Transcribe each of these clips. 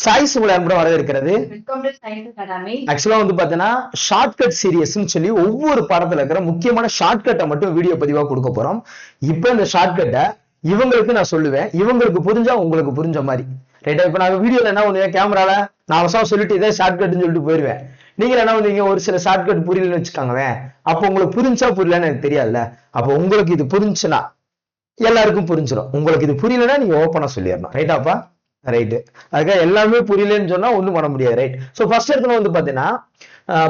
Choice உங்களை அன்புடன் வரவேற்கிறது. ஆக்சுவலா வந்து பாத்தீங்கன்னா ஷார்ட்கட் சீரியஸ்ன்னு சொல்லி ஒவ்வொரு பாடத்துல இருக்கிற முக்கியமான ஷார்ட்கட்டை மட்டும் வீடியோ பதிவா கொடுக்க போறோம். இப்ப இந்த ஷார்ட்கட்டை இவங்களுக்கு நான் சொல்லுவேன், இவங்களுக்கு புரிஞ்சா உங்களுக்கு புரிஞ்ச மாதிரி ரைட்டா. இப்ப நான் வீடியோல என்ன பண்ணுவேன், கேமரால நான் அவசரம் சொல்லிட்டு இதே ஷார்ட்கட்னு சொல்லிட்டு போயிருவேன். நீங்க என்ன பண்ணுவீங்க, ஒரு சில ஷார்ட்கட் புரியலன்னு வச்சுக்காங்களேன், அப்போ உங்களுக்கு புரிஞ்சா புரியலன்னு எனக்கு தெரியாதுல்ல. அப்போ உங்களுக்கு இது புரிஞ்சுன்னா எல்லாருக்கும் புரிஞ்சிடும், உங்களுக்கு இது புரியலன்னா நீங்க ஓப்பனா சொல்லிடணும் ரைட்டாப்பா. ரைட்டு, அதுக்காக எல்லாமே புரியலன்னு சொன்னா ஒண்ணும் பண்ண முடியாது. ரைட். ஸோ ஃபர்ஸ்ட் எடுத்து வந்து பாத்தீங்கன்னா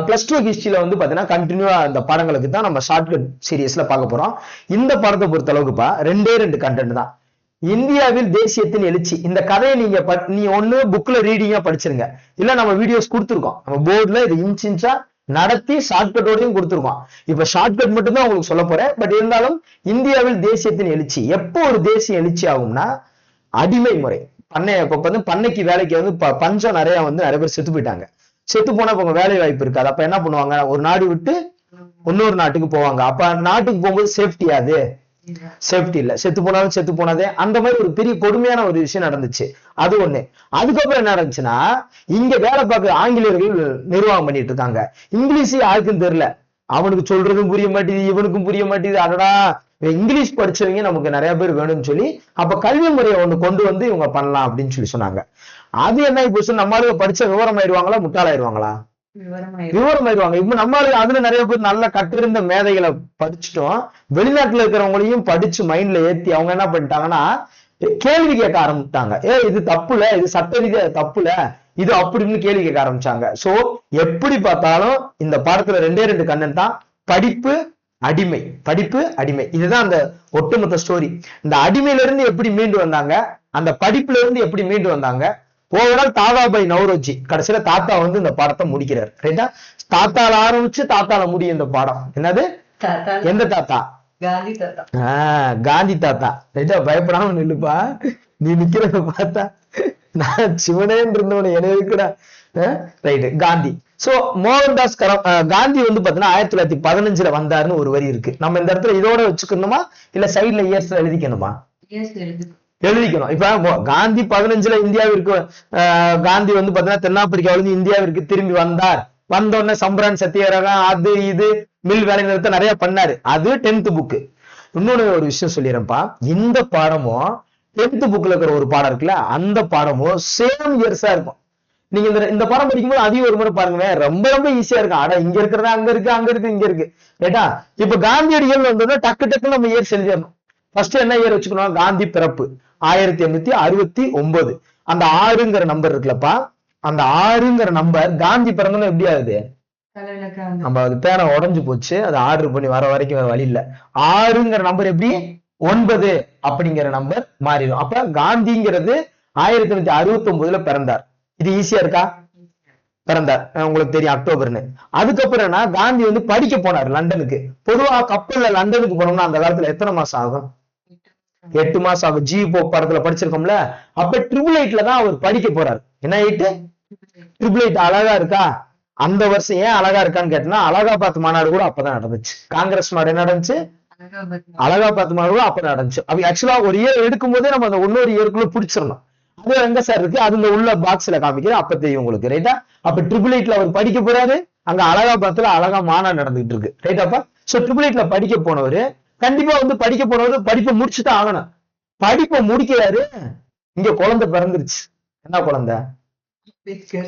+2 ஹிஸ்டரியில வந்து பாத்தீங்கன்னா கண்டினியூவா அந்த படங்களுக்கு தான் நம்ம ஷார்ட்கட் சீரியஸ்ல பார்க்க போறோம். இந்த படத்தை பொறுத்த அளவுக்குப்பா ரெண்டு கண்டென்ட் தான். இந்தியாவில் தேசியத்தின் எழுச்சி. இந்த கதையை நீ ஒண்ணு புக்ல ரீடிங்கா படிச்சிருங்க, இல்ல நம்ம வீடியோஸ் கொடுத்துருக்கோம், நம்ம போர்டுல இது இன்ச்சா நடத்தி ஷார்ட்கட்டோடையும் கொடுத்துருக்கோம். இப்ப ஷார்ட்கட் மட்டும் தான் உங்களுக்கு சொல்ல போறேன். பட் இருந்தாலும் இந்தியாவில் தேசியத்தின் எழுச்சி எப்போ ஒரு தேசிய எழுச்சி ஆகும்னா, அடிமை முறை. பண்ணைக்கு வேலைக்கு வந்து பஞ்சம் நிறைய பேர் செத்து போயிட்டாங்க. செத்து போனா இப்ப வேலை வாய்ப்பு இருக்காது. அப்ப என்ன பண்ணுவாங்க, ஒரு நாடு விட்டு இன்னொரு நாட்டுக்கு போவாங்க. அப்ப நாட்டுக்கு போகும்போது சேஃப்டி, அது சேஃப்டி இல்ல, செத்து போனாலும் செத்து போனதே. அந்த மாதிரி ஒரு பெரிய கொடுமையான ஒரு விஷயம் நடந்துச்சு. அது ஒண்ணு. அதுக்கப்புறம் என்ன நடந்துச்சுன்னா, இங்க வேலை பார்க்க ஆங்கிலேயர்கள் நிர்வாகம் பண்ணிட்டு இருக்காங்க. இங்கிலீஷ் யாருக்கும் தெரியல, அவனுக்கு சொல்றதும் புரிய மாட்டேது, இவனுக்கும் புரிய மாட்டேது. அடடா, இங்கிலீஷ் படிச்சவங்க நமக்கு நிறைய பேர் வேணும்னு சொல்லி அப்ப கல்வி முறையை ஒண்ணு கொண்டு வந்து இவங்க பண்ணலாம் அப்படின்னு சொல்லி சொன்னாங்க. அது என்ன இப்போ நம்மளால படிச்ச விவரம் ஆயிடுவாங்களா, முட்டாளாயிருவாங்களா? விவரம் ஆயிடுவாங்க. இப்ப நம்மளால அதுல நிறைய பேர் நல்ல கற்றிருந்த மேதைகளை படிச்சுட்டோம். வெளிநாட்டுல இருக்கிறவங்களையும் படிச்சு மைண்ட்ல ஏத்தி அவங்க என்ன பண்ணிட்டாங்கன்னா கேள்வி கேட்க ஆரம்பிட்டாங்க. இது தப்புல, இது சட்ட ரீதியா தப்புல, இது அப்படின்னு கேள்வி கேட்க ஆரம்பிச்சாங்க. சோ எப்படி பார்த்தாலும் இந்த பாடத்துல ரெண்டு கண்டென்ட் தான், படிப்பு அடிமை, படிப்பு அடிமை. இதுதான் அந்த ஒட்டுமொத்த ஸ்டோரி. இந்த அடிமையில இருந்து எப்படி மீண்டு வந்தாங்க, அந்த படிப்புல இருந்து எப்படி மீண்டு வந்தாங்க. ஓவரால் தாதாபாய் நவ்ரோஜி கடைசியில தாத்தா வந்து இந்த பாடத்தை முடிக்கிறார் ரைட்டா. தாத்தால ஆரம்பிச்சு தாத்தால முடியும் இந்த பாடம். என்னது, எந்த தாத்தா? காந்தி தாத்தா. காந்தி தாத்தா ரைட்டா. பயப்படாம நில்லுப்பா, நீ நிக்கிறத பார்த்தா நான் சிவனேன்னு இருந்தவன எனக்கு ரைட்டு. காந்தி. சோ மோகன்தாஸ் காந்தி வந்து பாத்தீங்கன்னா 1915 வந்தாருன்னு ஒரு வரி இருக்கு. நம்ம இந்த இடத்துல இதோட வச்சுக்கணுமா, இல்ல சைட்ல இயர்ஸ் எழுதிக்கணுமா? எழுதிக்கணும். இப்ப காந்தி 15 இந்தியாவிற்கு காந்தி வந்து பாத்தீங்கன்னா தென்னாப்பிரிக்காவிலிருந்து இந்தியாவிற்கு திரும்பி வந்தார். வந்தோடனே சம்பரான் சத்தியாகிரகம் அது இது மில் வேலை நிறுத்த நிறைய பண்ணாரு. அது 10th புக்கு. இன்னொன்னு ஒரு விஷயம் சொல்லிடுறேன்ப்பா, இந்த பாடமும் 10th புக்ல இருக்கிற ஒரு பாடம் இருக்குல்ல, அந்த பாடமும் சேம் இயர்ஸா இருக்கும். நீங்க இந்த பாடம் படிக்கும்போது அதையும் ஒரு முறை பாருங்க, ரொம்ப ரொம்ப ஈஸியா இருக்கும். ஆனா இங்க இருக்கிறதா அங்க இருக்கு, அங்க இருக்கு, இங்க இருக்கு ரைட்டா. இப்ப காந்தியடிகள் வந்தோம்னா டக்கு நம்ம இயர்ஸ் எழுதிடணும். ஃபர்ஸ்ட் என்ன இயர் வச்சுக்கணும், காந்தி பிறப்பு 1869. அந்த 6ங்கிற நம்பர் இருக்குல்லப்பா, அந்த 6ங்கிற நம்பர் காந்தி பிறந்தோம்னா எப்படி ஆகுது, நம்ம அது பேனை உடஞ்சு போச்சு, அது ஆர்டர் பண்ணி வர வரைக்கும் வேற வழி இல்ல. 6ங்கிற நம்பர் எப்படி 9 அப்படிங்கிற நம்பர் மாறிடும். அப்ப காந்திங்கிறது 1869 பிறந்தார். இது ஈஸியா இருக்கா? பிறந்தார், உங்களுக்கு தெரியும் அக்டோபர்னு. அதுக்கப்புறம் என்ன, காந்தி வந்து படிக்க போனார் லண்டனுக்கு. பொதுவா கப்பல்ல லண்டனுக்கு போனோம்னா அந்த காலத்துல எத்தனை மாசம் ஆகும்? 8 மாசம் ஆகும். ஜி போப் படத்துல படிச்சிருக்கோம்ல. அப்ப 888 தான் அவர் படிக்க போறாரு. என்ன 8? 888 அழகா இருக்கா? அந்த வருஷம் ஏன் அழகா இருக்கான்னு கேட்டா, அலகாபாத் மாநாடு கூட அப்பதான் நடந்துச்சு. காங்கிரஸ் மாநாடு என்ன நடந்துச்சு? அலகாபாத் மாநாடு கூட அப்ப நடந்துச்சு. அப்ப ஆக்சுவலா ஒரு இயர் எடுக்கும் போதே நம்ம அந்த இன்னொரு இயருக்குள்ள பிடிச்சிடணும். அது எங்க சார் இருக்கு, அது உள்ள பாக்ஸ்ல காமிக்கிறேன், அப்ப தெரியும் உங்களுக்கு ரைட்டா. அப்ப 888 அவர் படிக்க போறாரு. அங்க அலகாபாத்ல அழகா மாநாடு நடந்துகிட்டு இருக்கு ரைட்டாப்பா. சோ 888 படிக்க போனவரு கண்டிப்பா வந்து படிக்க போனவரு படிப்பை முடிச்சுதான் ஆகணும். படிப்பை முடிக்கிறாரு, இங்க குழந்தை பிறந்துருச்சு. என்ன குழந்தை?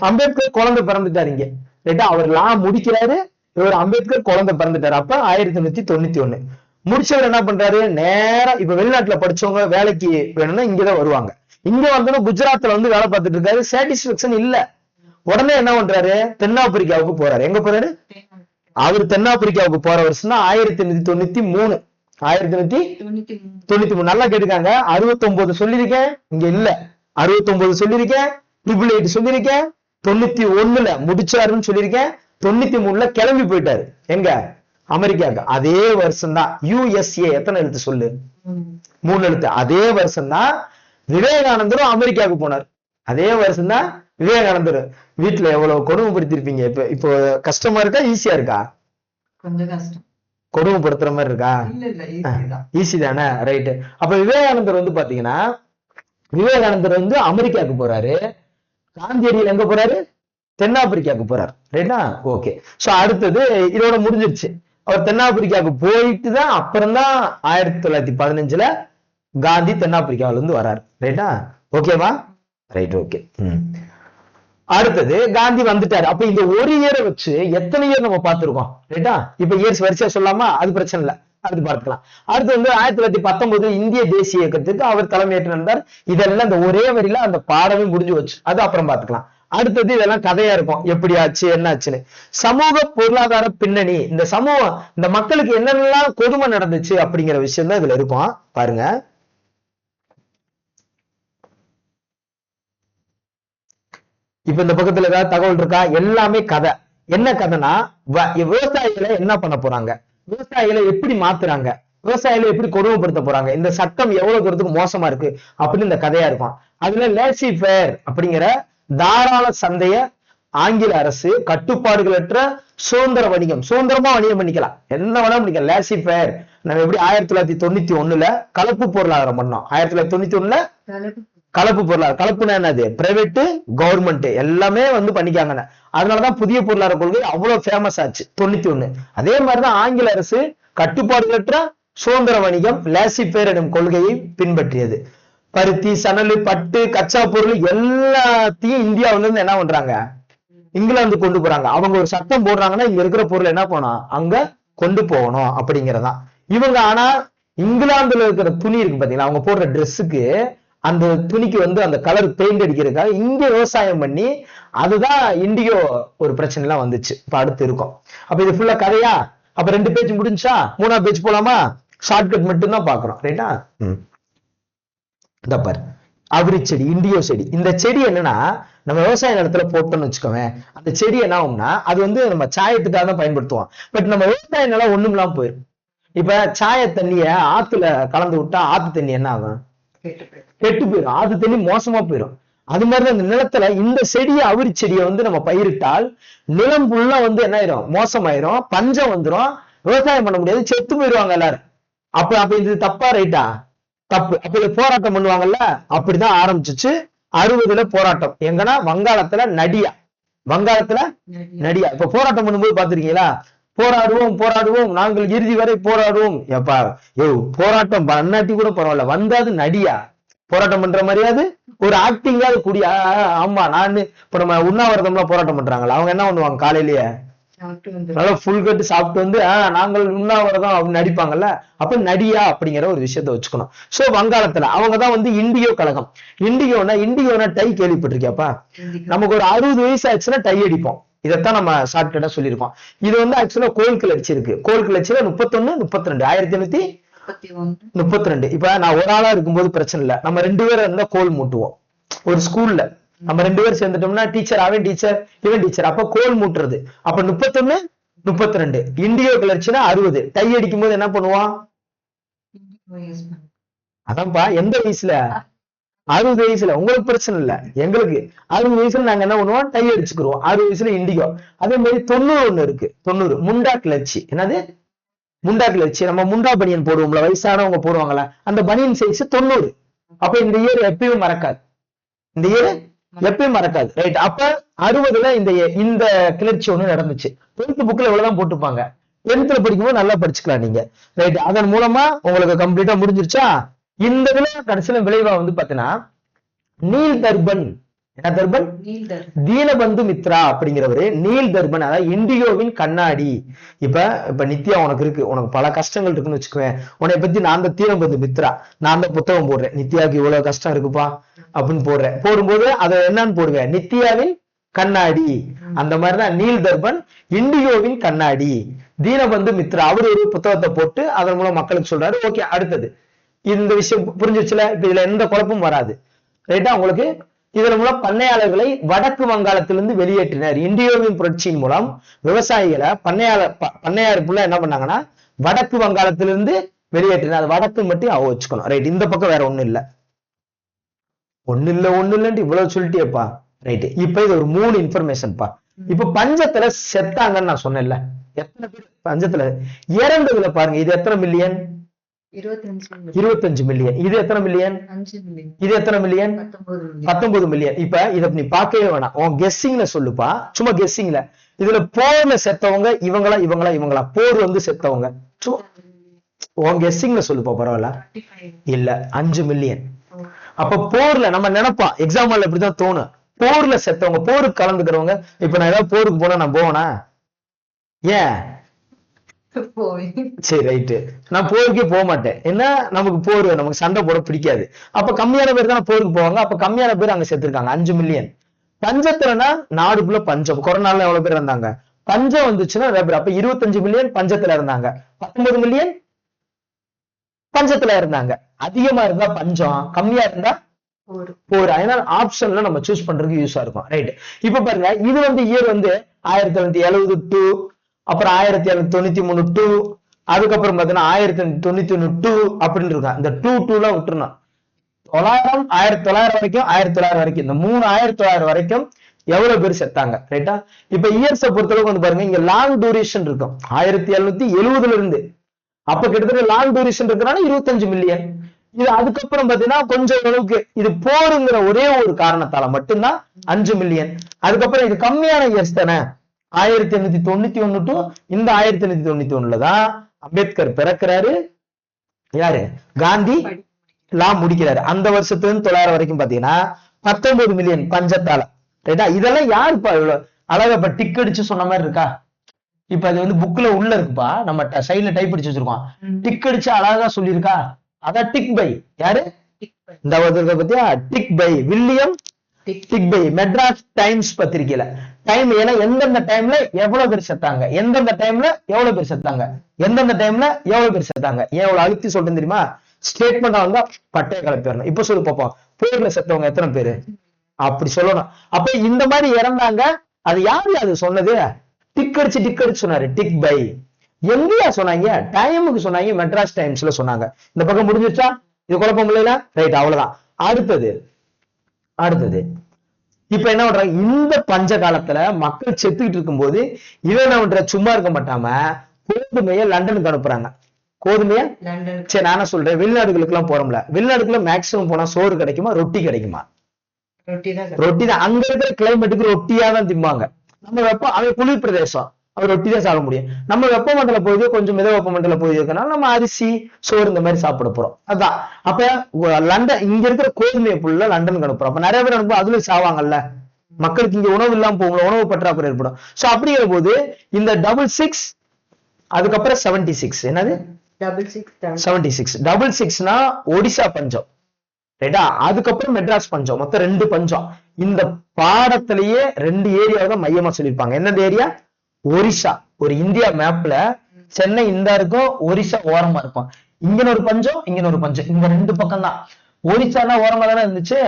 அம்பேத்கர் குழந்தை பிறந்துட்டாரு இங்க ரைட்டா. அவர் முடிக்கிறாரு, இவர் அம்பேத்கர் குழந்தை பிறந்துட்டாரு. அப்ப 1891 முடிச்சவர் என்ன பண்றாரு, நேரம் இப்ப வெளிநாட்டுல படிச்சவங்க வேலைக்கு வேணும்னா இங்கதான் வருவாங்க. இங்க வந்து குஜராத்ல வந்து வேலை பார்த்துட்டு இருக்காரு, சாட்டிஸ்பேக்ஷன் இல்ல. உடனே என்ன பண்றாரு, தென்னாப்பிரிக்காவுக்கு போறாரு. எங்க போறாரு அவர்? தென்னாப்பிரிக்காவுக்கு போற வருஷம் தான் 1893. 1893. நல்லா கேட்டுக்காங்க. 69 சொல்லியிருக்கேன், இங்க இல்ல. 69 சொல்லியிருக்கேன், 888 சொல்லியிருக்கேன், 91 முடிச்சாருன்னு சொல்லியிருக்கேன், 93 கிளம்பி போயிட்டாரு. எங்க? அமெரிக்காவுக்கு. அதே வருஷம் தான் USA. எத்தனை எழுத்து சொல்லு? 3 எழுத்து. அதே வருஷம் தான் விவேகானந்தரும் அமெரிக்காவுக்கு போனார். அதே வருஷம் தான் விவேகானந்தர். வீட்டுல எவ்வளவு கொடுமைப்படுத்திருப்பீங்க. இப்போ கஷ்டமா இருக்கா, ஈஸியா இருக்கா? கொஞ்சம் கஷ்டம். கொடுமைப்படுத்துற மாதிரி இருக்கா? ஈஸி தானே, ரைட்டு. அப்ப விவேகானந்தர் வந்து பாத்தீங்கன்னா, விவேகானந்தர் வந்து அமெரிக்காவுக்கு போறாரு. காந்தியடிகள் எங்க போறாரு? தென்னாப்பிரிக்காவுக்கு போறாரு. ரைட்டா? ஓகே. சோ அடுத்தது இதோட முடிஞ்சிருச்சு. அவர் தென்னாப்பிரிக்காவுக்கு போயிட்டு தான் அப்புறம் தான் 1915ல காந்தி தென்னாப்பிரிக்காவில இருந்து வராரு. ரைட்டா? ஓகேவா? Right, okay. அடுத்தது காந்தி வந்துட்டாரு. அப்ப இந்த ஒரு இயரை வச்சு எத்தனை இயர் நம்ம பார்த்திருக்கோம்? ரைட்டா? இப்ப இயர்ஸ் வரிசையா சொல்லாமா? அது பிரச்சனை இல்ல, அடுத்து பார்க்கலாம். அடுத்து 1919 இந்திய தேசிய இயக்கத்துக்கு அவர் தலைமையேற்று நடந்தார். இதெல்லாம் இந்த ஒரே வரியில அந்த பாடமே முடிஞ்சு வச்சு, அது அப்புறம் பார்த்துக்கலாம். அடுத்தது இதெல்லாம் கதையா இருக்கும், எப்படி ஆச்சு என்ன ஆச்சுன்னு. சமூக பொருளாதார பின்னணி, இந்த சமூகம் இந்த மக்களுக்கு என்னென்னலாம் கொடுமை நடந்துச்சு அப்படிங்கிற விஷயம் தான் இதுல இருக்கும். பாருங்க, இப்ப இந்த பக்கத்துல ஏதாவது தகவல் இருக்கா? எல்லாமே கதை. என்ன கதைனா, விவசாயிகளை என்ன பண்ண போறாங்க, விவசாயிகளை எப்படி மாத்துறாங்க, விவசாயிகளை எப்படி கொடுமைப்படுத்த போறாங்க, இந்த சட்டம் எவ்வளவு தூரத்துக்கு மோசமா இருக்கு அப்படின்னு இந்த கதையா இருக்கும். அதுல லேசி ஃபேர் அப்படிங்கிற தாராள சந்தைய ஆங்கில அரசு கட்டுப்பாடுகளற்ற சுதந்திர வணிகம், சுதந்திரமா வணிகம் பண்ணிக்கலாம், என்ன வேணா பண்ணிக்கலாம். லேசி ஃபேர் நம்ம எப்படி 1991ல கலப்பு பொருளாதாரம் பண்ணோம். 1991ல கலப்பு பொருளாதாரம், கலப்புனா என்னது? பிரைவேட் கவர்மெண்ட் எல்லாமே பண்ணிக்காங்க. அதனாலதான் புதிய பொருளாதார கொள்கை அவ்வளவு ஃபேமஸ் ஆச்சு 91. அதே மாதிரிதான் ஆங்கில அரசு கட்டுப்பாடுகளற்ற சுதந்திர வணிகம் லேசி ஃபேர் எனும் கொள்கையை பின்பற்றியது. பருத்தி, சணல், பட்டு, கச்சா பொருள் எல்லாத்தையும் இந்தியாவில இருந்து என்ன பண்றாங்க? இங்கிலாந்து கொண்டு போறாங்க. அவங்க ஒரு சட்டம் போடுறாங்கன்னா இங்க இருக்கிற பொருள் என்ன போனோம்? அங்க கொண்டு போகணும் அப்படிங்கறதான் இவங்க. ஆனா இங்கிலாந்துல இருக்கிற துணி இருக்கு பாத்தீங்களா, அவங்க போடுற ட்ரெஸ்ஸுக்கு அந்த துணிக்கு அந்த கலர் பெயிண்ட் அடிக்கிறதுக்காக இங்க விவசாயம் பண்ணி, அதுதான் இண்டிகோ ஒரு பிரச்சனை எல்லாம் வந்துச்சு. இப்ப அடுத்து இருக்கும். அப்ப இது ஃபுல்லா கதையா? அப்ப 2 பேஜ் முடிஞ்சா 3ஆவது பேஜ் போலாமா? ஷார்ட்கட் மட்டும் தான் பாக்குறோம். ரைட்டா? இந்த பாரு, அவுரி செடி, இண்டிகோ செடி. இந்த செடி என்னன்னா, நம்ம விவசாய நிலத்துல போட்டோம்னு வச்சுக்கோங்க, அந்த செடி என்ன ஆகும்னா அது நம்ம சாயத்துக்காக தான் பயன்படுத்துவோம். பட் நம்ம விவசாய நிலம் ஒண்ணும் இல்லாம போயிடும். இப்ப சாய தண்ணிய ஆத்துல கலந்து விட்டா ஆத்து தண்ணி என்ன ஆகும்? கெட்டு போயிடும். ஆத்து தண்ணி மோசமா போயிடும். அது மாதிரிதான் இந்த நிலத்துல இந்த செடியை, அவுரி செடியை நம்ம பயிரிட்டால் நிலம் ஃபுல்லா என்ன ஆயிரும்? மோசமாயிரும், பஞ்சம் வந்துடும், விவசாயம் பண்ண முடியாது, செத்து போயிடுவாங்க எல்லாரும். அப்ப இது தப்பா ரைட்டா? தப்பு. அப்ப இது போராட்டம் பண்ணுவாங்கல்ல, அப்படிதான் ஆரம்பிச்சிச்சு. 60ல போராட்டம் எங்கன்னா வங்காளத்துல நடியா, வங்காளத்துல நடியா. இப்ப போராட்டம் பண்ணும்போது பாத்திருக்கீங்களா? போராடுவோம் போராடுவோம், நாங்கள் இறுதி வரை போராடுவோம். எப்பா போராட்டம் பண்ணாட்டி கூட பரவாயில்ல, வந்தாது நடியா போராட்டம் பண்ற மாதிரியாவது ஒரு ஆக்டிங்காவது கூடிய. ஆமா, நான் இப்ப நம்ம உண்ணாவிரதம்லாம் போராட்டம் பண்றாங்களா, அவங்க என்ன பண்ணுவாங்க? காலையிலேயே நல்லா ஃபுல் கட்டு சாப்பிட்டு நாங்கள் உண்ணாவிரதம் அப்படின்னு நடிப்பாங்கல்ல. அப்ப நடியா அப்படிங்கிற ஒரு விஷயத்த வச்சுக்கணும். சோ வங்காளத்துல அவங்கதான் இண்டிகோ கழகம். இண்டிகோனா டை கேள்விப்பட்டிருக்கியாப்பா? நமக்கு ஒரு 60 வயசு ஆச்சுன்னா டை அடிப்போம். இதைத்தான் நம்ம ஷார்ட்கட்டா சொல்லியிருக்கோம். இது ஆக்சுவலா கோல் கிளர்ச்சி இருக்கு. கோல் கிளர்ச்சியில 31, 32 1832. இப்ப நான் ஒரு ஆளா இருக்கும்போது பிரச்சனை இல்ல, நம்ம 2 பேரும் இருந்தா கோல் மூட்டுவோம். ஒரு ஸ்கூல்ல நம்ம 2 பேரும் சேர்ந்துட்டோம்னா, டீச்சர் அவன் டீச்சர் இவன் டீச்சர், அப்ப கோல் மூட்டுறது. அப்ப 31, 32. இண்டிகோ கிளர்ச்சினா 60. டை அடிக்கும் போது என்ன பண்ணுவான்? அதான்ப்பா, எந்த வயசுல? 60 வயசுல. உங்களுக்கு பிரச்சனை இல்ல, எங்களுக்கு 60 வயசுல நாங்க என்ன பண்ணுவோம்? டை அடிச்சுக்கிறோம். 60 வயசுல இண்டிகோ. அதே மாதிரி 90 இருக்கு. 90 முண்டா கிளர்ச்சி. என்னது முண்டா கிளர்ச்சி? நம்ம முண்டா பனியன் போடுவோம்ல, வயசானவங்க போடுவாங்களா, அந்த பனியன் சைஸ் 90. அப்ப இந்த இயர் எப்பயும் மறக்காது, இந்த இயர் எப்பயும் மறக்காது. ரைட்? அப்ப 60ல இந்த கிளர்ச்சி ஒண்ணு நடந்துச்சு. 12th புக்ல இவ்வளவுதான் போட்டுப்பாங்க. 10th படிக்கும்போது நல்லா படிச்சுக்கலாம் நீங்க. ரைட்? அதன் மூலமா உங்களுக்கு கம்ப்ளீட்டா முடிஞ்சிருச்சா? இந்த கடைசியில விளைவா பாத்தீங்கன்னா நீல் தர்பன், என்ன தர்பன்? தீனபந்து மித்ரா அப்படிங்கிறவரு நீல் தர்பன், அதாவது இண்டிகோவின் கண்ணாடி. இப்ப நித்யா உனக்கு இருக்கு, உனக்கு பல கஷ்டங்கள் இருக்குன்னு வச்சுக்குவேன். உன்னை பத்தி நான் தான் தீனபந்து மித்ரா, நான் தான் புத்தகம் போடுறேன், நித்யாவுக்கு இவ்வளவு கஷ்டம் இருக்குப்பா அப்படின்னு போடுறேன். போடும்போது அதை என்னன்னு போடுவேன்? நித்யாவின் கண்ணாடி. அந்த மாதிரிதான் நீல் தர்பன் இண்டிகோவின் கண்ணாடி, தீனபந்து மித்ரா அவரு ஒரு புத்தகத்தை போட்டு அதன் மூலம் மக்களுக்கு சொல்றாரு. ஓகே, அடுத்தது இந்த விஷயம் புரிஞ்சிச்சுல? இப்ப இதுல எந்த குழப்பமும் வராது. ரைட்டா? உங்களுக்கு இதன் மூலம் பண்ணையாளர்களை வடக்கு வங்காளத்திலிருந்து வெளியேற்றினர். இண்டிகோவின் புரட்சியின் மூலம் விவசாயிகளை பண்ணையாளர் என்ன பண்ணாங்கன்னா வடக்கு வங்காளத்திலிருந்து வெளியேற்றினர். அது வடக்கு மட்டும் அவ வச்சுக்கணும். ரைட்? இந்த பக்கம் வேற ஒண்ணும் இல்ல, ஒண்ணு இல்லன்ட்டு இவ்வளவு சொல்லிட்டேப்பா. ரைட்? இப்ப இது ஒரு 3 இன்ஃபர்மேஷன்ப்பா. இப்ப பஞ்சத்துல செத்தாங்கன்னு நான் சொன்னேன்ல, எத்தனை பேர் பஞ்சத்துல இறந்ததுல பாருங்க, இது எத்தனை மில்லியன்? 25 மில்லியன். இது எத்தனை மில்லியன்? இது எத்தனை மில்லியன்? 19 மில்லியன். இப்ப இத நீ பார்க்கவே வேணாம், உன் கெஸ்ஸிங்ல சொல்லுப்பா, சும்மா கெஸ்ஸிங்ல. இதுல போர்ல செத்தவங்க இவங்களா இவங்களா இவங்களா? போர் வந்து செத்தவங்க உன் கெஸ்ஸிங்ல சொல்லுப்பா, பரவாயில்ல. இல்ல, 5 மில்லியன். அப்ப போர்ல நம்ம நினைப்போம், எக்ஸாம்பிள் இப்படிதான் தோணும், போர்ல செத்தவங்க, போருக்கு கலந்துக்கிறவங்க. இப்ப நான் ஏதாவது போருக்கு போனா நான் போவேனா? ஏன்? சரி, ரைட்டு. நான் போருக்கே போக மாட்டேன். என்ன, நமக்கு போர், நமக்கு சண்டை போட பிடிக்காது. அப்ப கம்மியான பேர் தான் போருக்கு போவாங்க. அப்ப கம்மியான பேர் அங்க செத்துருக்காங்க, 5 மில்லியன். பஞ்சத்துலனா நாடுக்குள்ள பஞ்சம், கொரோனால எவ்வளவு பேர் இருந்தாங்க, பஞ்சம் வந்துச்சுன்னா அப்ப 25 மில்லியன் பஞ்சத்துல இருந்தாங்க, 19 மில்லியன் பஞ்சத்துல இருந்தாங்க. அதிகமா இருந்தா பஞ்சம், கம்மியா இருந்தா போர். அதனால ஆப்ஷன்ல நம்ம சூஸ் பண்றதுக்கு யூஸா இருக்கும். ரைட். இப்ப பாருங்க, இது வந்து இயர் வந்து 1970 டு, அப்புறம் 1793 டு, அதுக்கப்புறம் பாத்தீங்கன்னா 1991 டு அப்படின்னு இருக்கும். இந்த டூ எல்லாம் விட்டுறணும். 900 1900 வரைக்கும், 1900 வரைக்கும், இந்த 1900 வரைக்கும் எவ்வளவு பேர் செத்தாங்க. ரைட்டா? இப்ப இயர்ஸை பொறுத்தளவுக்கு வந்து பாருங்க, இங்க லாங் டூரேஷன் இருக்கும் 1770 இருந்து. அப்ப கிட்டத்தட்ட லாங் டூரேஷன் இருக்கிறனால 25 மில்லியன். இது அதுக்கப்புறம் பாத்தீங்கன்னா கொஞ்சம் அளவுக்கு இது போருங்கிற ஒரே ஒரு காரணத்தால மட்டும்தான் 5 மில்லியன். அதுக்கப்புறம் இது கம்மியான இயர்ஸ் தானே, 1891 டு இந்த 1891 தான் அம்பேத்கர் பிறக்கிறாரு. யாரு? காந்தி லா முடிக்கிறாரு. அந்த வருஷத்துல இருந்து 900 வரைக்கும் பாத்தீங்கன்னா 19 மில்லியன் பஞ்சத்தால. ரைட்டா? இதெல்லாம் யாருப்பா இவ்வளவு அழகா இப்ப டிக் அடிச்சு சொன்ன மாதிரி இருக்கா? இப்ப அது வந்து புக்ல உள்ள இருக்குப்பா, நம்ம சைட்ல டைப் அடிச்சு வச்சிருக்கோம். டிக் அடிச்சு அழகா சொல்லியிருக்கா, அதான் டிக் பை. யாரு? இந்த பத்தியா, Digby William Digby, Madras Times பத்திரிகையில. டைம், ஏன்னா எந்தெந்த டைம்ல எவ்வளவு பேர் செத்தாங்க, எந்தெந்த டைம்ல எவ்வளவு பேர் செத்தாங்க, எந்தெந்த டைம்ல எவ்வளவு பேர் செத்தாங்க. ஏன் எவ்வளவு அழுத்தி சொல்றேன் தெரியுமா? ஸ்டேட்மெண்டா வந்தா பட்டைய கிளப்பிடணும். இப்ப சொல்லு பாப்போம், போர்ல செத்தவங்க எத்தனை பேரு அப்படி சொல்லணும். அப்ப இந்த மாதிரி இறந்தாங்க. அது யாரு அது சொன்னது? டிக் அடிச்சு சொன்னாரு, டிக் பை. எங்கயா சொன்னாங்க? டைமுக்கு சொன்னாங்க, மெட்ராஸ் டைம்ஸ்ல சொன்னாங்க. இந்த பக்கம் முடிஞ்சிருச்சா? இது குழப்பம் இல்லையா? ரைட், அவ்வளவுதான். அடுத்தது இப்ப என்ன பண்றாங்க, இந்த பஞ்ச காலத்துல மக்கள் செத்துக்கிட்டு இருக்கும் போது இவன் என்ன பண்ற, சும்மா இருக்க மாட்டாம கோதுமையை லண்டனுக்கு அனுப்புறாங்க. கோதுமையா? சரி, நானே சொல்றேன், வெளிநாடுகளுக்கு எல்லாம் போறோம்ல, வெளிநாடுக்குள்ள மேக்சிமம் போனா சோறு கிடைக்குமா, ரொட்டி கிடைக்குமா? ரொட்டி தான். அங்க இருக்கிற கிளைமேட்டுக்கு ரொட்டியா தான் திம்பாங்க. நம்ம வெப்பம், அவன் குளிர் பிரதேசம், அவர் ரொட்டி தான் சாப்பிட முடியும். நம்ம வெப்பமண்டல பகுதியோ கொஞ்சம் மித வெப்பமண்டல பகுதி இருக்கனால நம்ம அரிசி சோறு இந்த மாதிரி சாப்பிட போறோம். அதான். அப்ப லண்டன், இங்க இருக்கிற கோதுமையை ஃபுல்லா லண்டனுக்கு அனுப்புறோம். அப்ப நிறைய பேர் அனுப்பும், அதுல சாவாங்கல்ல, மக்களுக்கு இங்க உணவு இல்லாம போகல, உணவு பற்றாக்குறை ஏற்படும். சோ அப்படிங்கிற போது இந்த 66, அதுக்கப்புறம் 76, என்னது 76, 66னா ஒடிசா பஞ்சம். ரைட்டா? அதுக்கப்புறம் மெட்ராஸ் பஞ்சம். மொத்தம் 2 பஞ்சம். இந்த பாடத்திலேயே 2 ஏரியாவை தான் மையமா சொல்லியிருப்பாங்க. எந்தெந்த ஏரியா? ஒரிசா. ஒரு இந்தியா மேப்ல சென்னை இந்த இருக்கும், ஒரிசா ஓரமா இருக்கும். இங்க ஒரு பஞ்சம், இங்க ஒரு பஞ்சம், இந்த 2 பக்கம் தான். ஒரிசானா ஓரமா தானே இருந்துச்சு.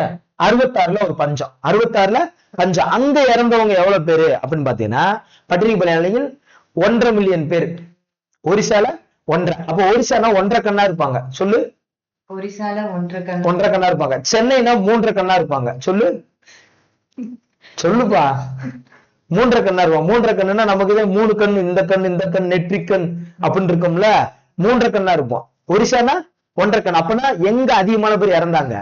66ல ஒரு பஞ்சம், 66ல பஞ்சம். அங்க இறந்தவங்க எவ்வளவு பேரு அப்படின்னு பாத்தீங்கன்னா, பட்டியலில் பணியாளர்கள் 1.5 மில்லியன் பேர். ஒரிசால 1.5. அப்ப ஒரிசானா 1.5 கண்ணா இருப்பாங்க. சொல்லு. ஒரிசால 1.5 கண்ணா இருப்பாங்க. சென்னைனா 3.5 கண்ணா இருப்பாங்க. சொல்லுப்பா. 3.5 கண்ணா இருப்பாங்க. 3.5 கண்ணுன்னா நமக்கு 3 கண், இந்த கண், இந்த கண், நெட்ரிக் கண் அப்படின்னு இருக்கும்ல, 3.5 கண்ணா இருப்போம். ஒரிசானா 1.5 கண். அப்பனா எங்க அதிகமான பேர் இறந்தாங்க?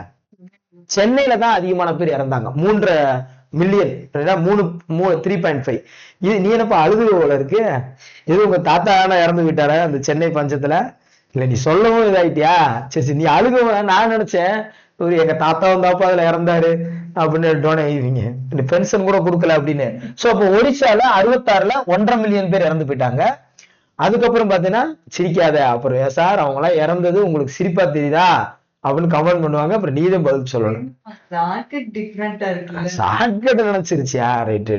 சென்னையில தான் அதிகமான பேர் இறந்தாங்க. 3.5 மில்லியன், 3.5. இது நீ என்னப்பா அழுது போல இருக்கு? இது உங்க தாத்தா இறந்து விட்டார அந்த சென்னை பஞ்சத்துல? இல்ல நீ சொல்லவும் இதாயிட்டியா? சரி, நீ அழுக. நான் நினைச்சேன் எங்க தாத்தா வந்தாப்பா அதுல இறந்தாரு அப்படின்னு, பென்ஷன் கூட கொடுக்கல அப்படின்னு. சோ அப்போ ஒரிசால 66ல 1.5 மில்லியன் பேர் இறந்து போயிட்டாங்க. அதுக்கப்புறம் பாத்தீங்கன்னா, சிரிக்காத, அப்புறம் சார் அவங்க எல்லாம் இறந்தது உங்களுக்கு சிரிப்பா தெரியுதா அப்படின்னு கமெண்ட் பண்ணுவாங்க. அப்புறம் நீதான் பதில் சொல்லணும். ஷார்ட்கட் நினைச்சிருச்சியா? ரைட்.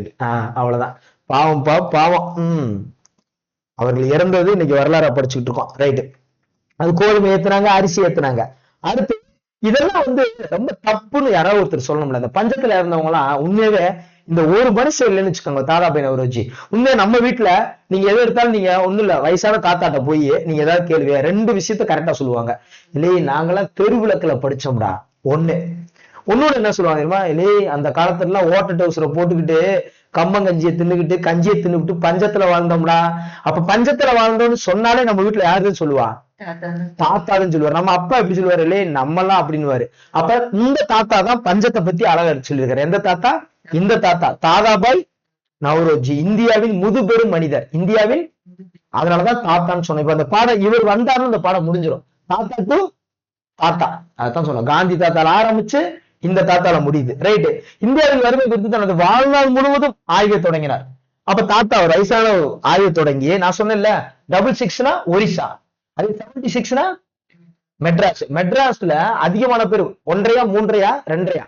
அவ்வளவுதான். பாவம்ப்பா, பாவம். அவர்கள் இறந்தது இன்னைக்கு வரலாறு படிச்சுக்கிட்டு இருக்கோம். ரைட்டு. அது கோதுமை ஏத்துனாங்க, அரிசி ஏத்துனாங்க. அடுத்து இதெல்லாம் ரொம்ப தப்புன்னு யாராவது ஒருத்தர் சொல்லணும்ல. இந்த பஞ்சத்துல இருந்தவங்க எல்லாம் உண்மையாவே இந்த ஒரு மனுஷன் இல்லைன்னு வச்சுக்கோங்க, தாதாபை நவரோஜி. உண்மையா நம்ம வீட்டுல நீங்க எது எடுத்தாலும் நீங்க ஒண்ணும் இல்ல, வயசான தாத்தாட்ட போய் நீங்க ஏதாவது கேள்வியா 2 விஷயத்த கரெக்டா சொல்லுவாங்க. இல்லையே நாங்கெல்லாம் தெருவிளக்குல படிச்சோம்டா. ஒன்னொன்னு என்ன சொல்லுவாங்க தெரியுமா? இல்லையே அந்த காலத்துல எல்லாம் ஓட்ட டவுசரை போட்டுக்கிட்டு கம்பங்கஞ்சியை தின்னுக்கிட்டு பஞ்சத்துல வாழ்ந்தோம்டா. அப்ப பஞ்சத்துல வாழ்ந்தோம்னு சொன்னாலே நம்ம வீட்டுல யாருன்னு சொல்லுவா? தாத்தான்னு சொல்லுவாரு. நம்ம அப்பா எப்படி சொல்லுவாரு, இல்லையே நம்மலாம் அப்படின்னுவாரு. அப்ப இந்த தாத்தா தான் பஞ்சத்தை பத்தி அழகா சொல்லியிருக்காரு. எந்த தாத்தா? இந்த தாத்தா தாதாபாய் நவ்ரோஜி, இந்தியாவின் முதுபெரும் மனிதர். இந்தியாவின், அதனாலதான் தாத்தான்னு சொன்னேன். இப்ப அந்த பாடம் இவர் வந்தாலும் இந்த பாடம் முடிஞ்சிடும். தாத்தா டு தாத்தா, அதான் சொன்னோம். காந்தி தாத்தால ஆரம்பிச்சு இந்த தாத்தால முடியுது. ரைட்டு. இந்தியாவின் வறுமை குறித்து தனது வாழ்நாள் முழுவதும் ஆய்வை தொடங்கினார். அப்ப தாத்தா ஒரு வயசான ஆய்வு தொடங்கி, நான் சொன்னேன்ல 66னா ஒரிசா, அது 76னா மெட்ராஸ். மெட்ராஸ்ல அதிகமான பேர் ஒன்றையா மூன்றையா ரெண்டரையா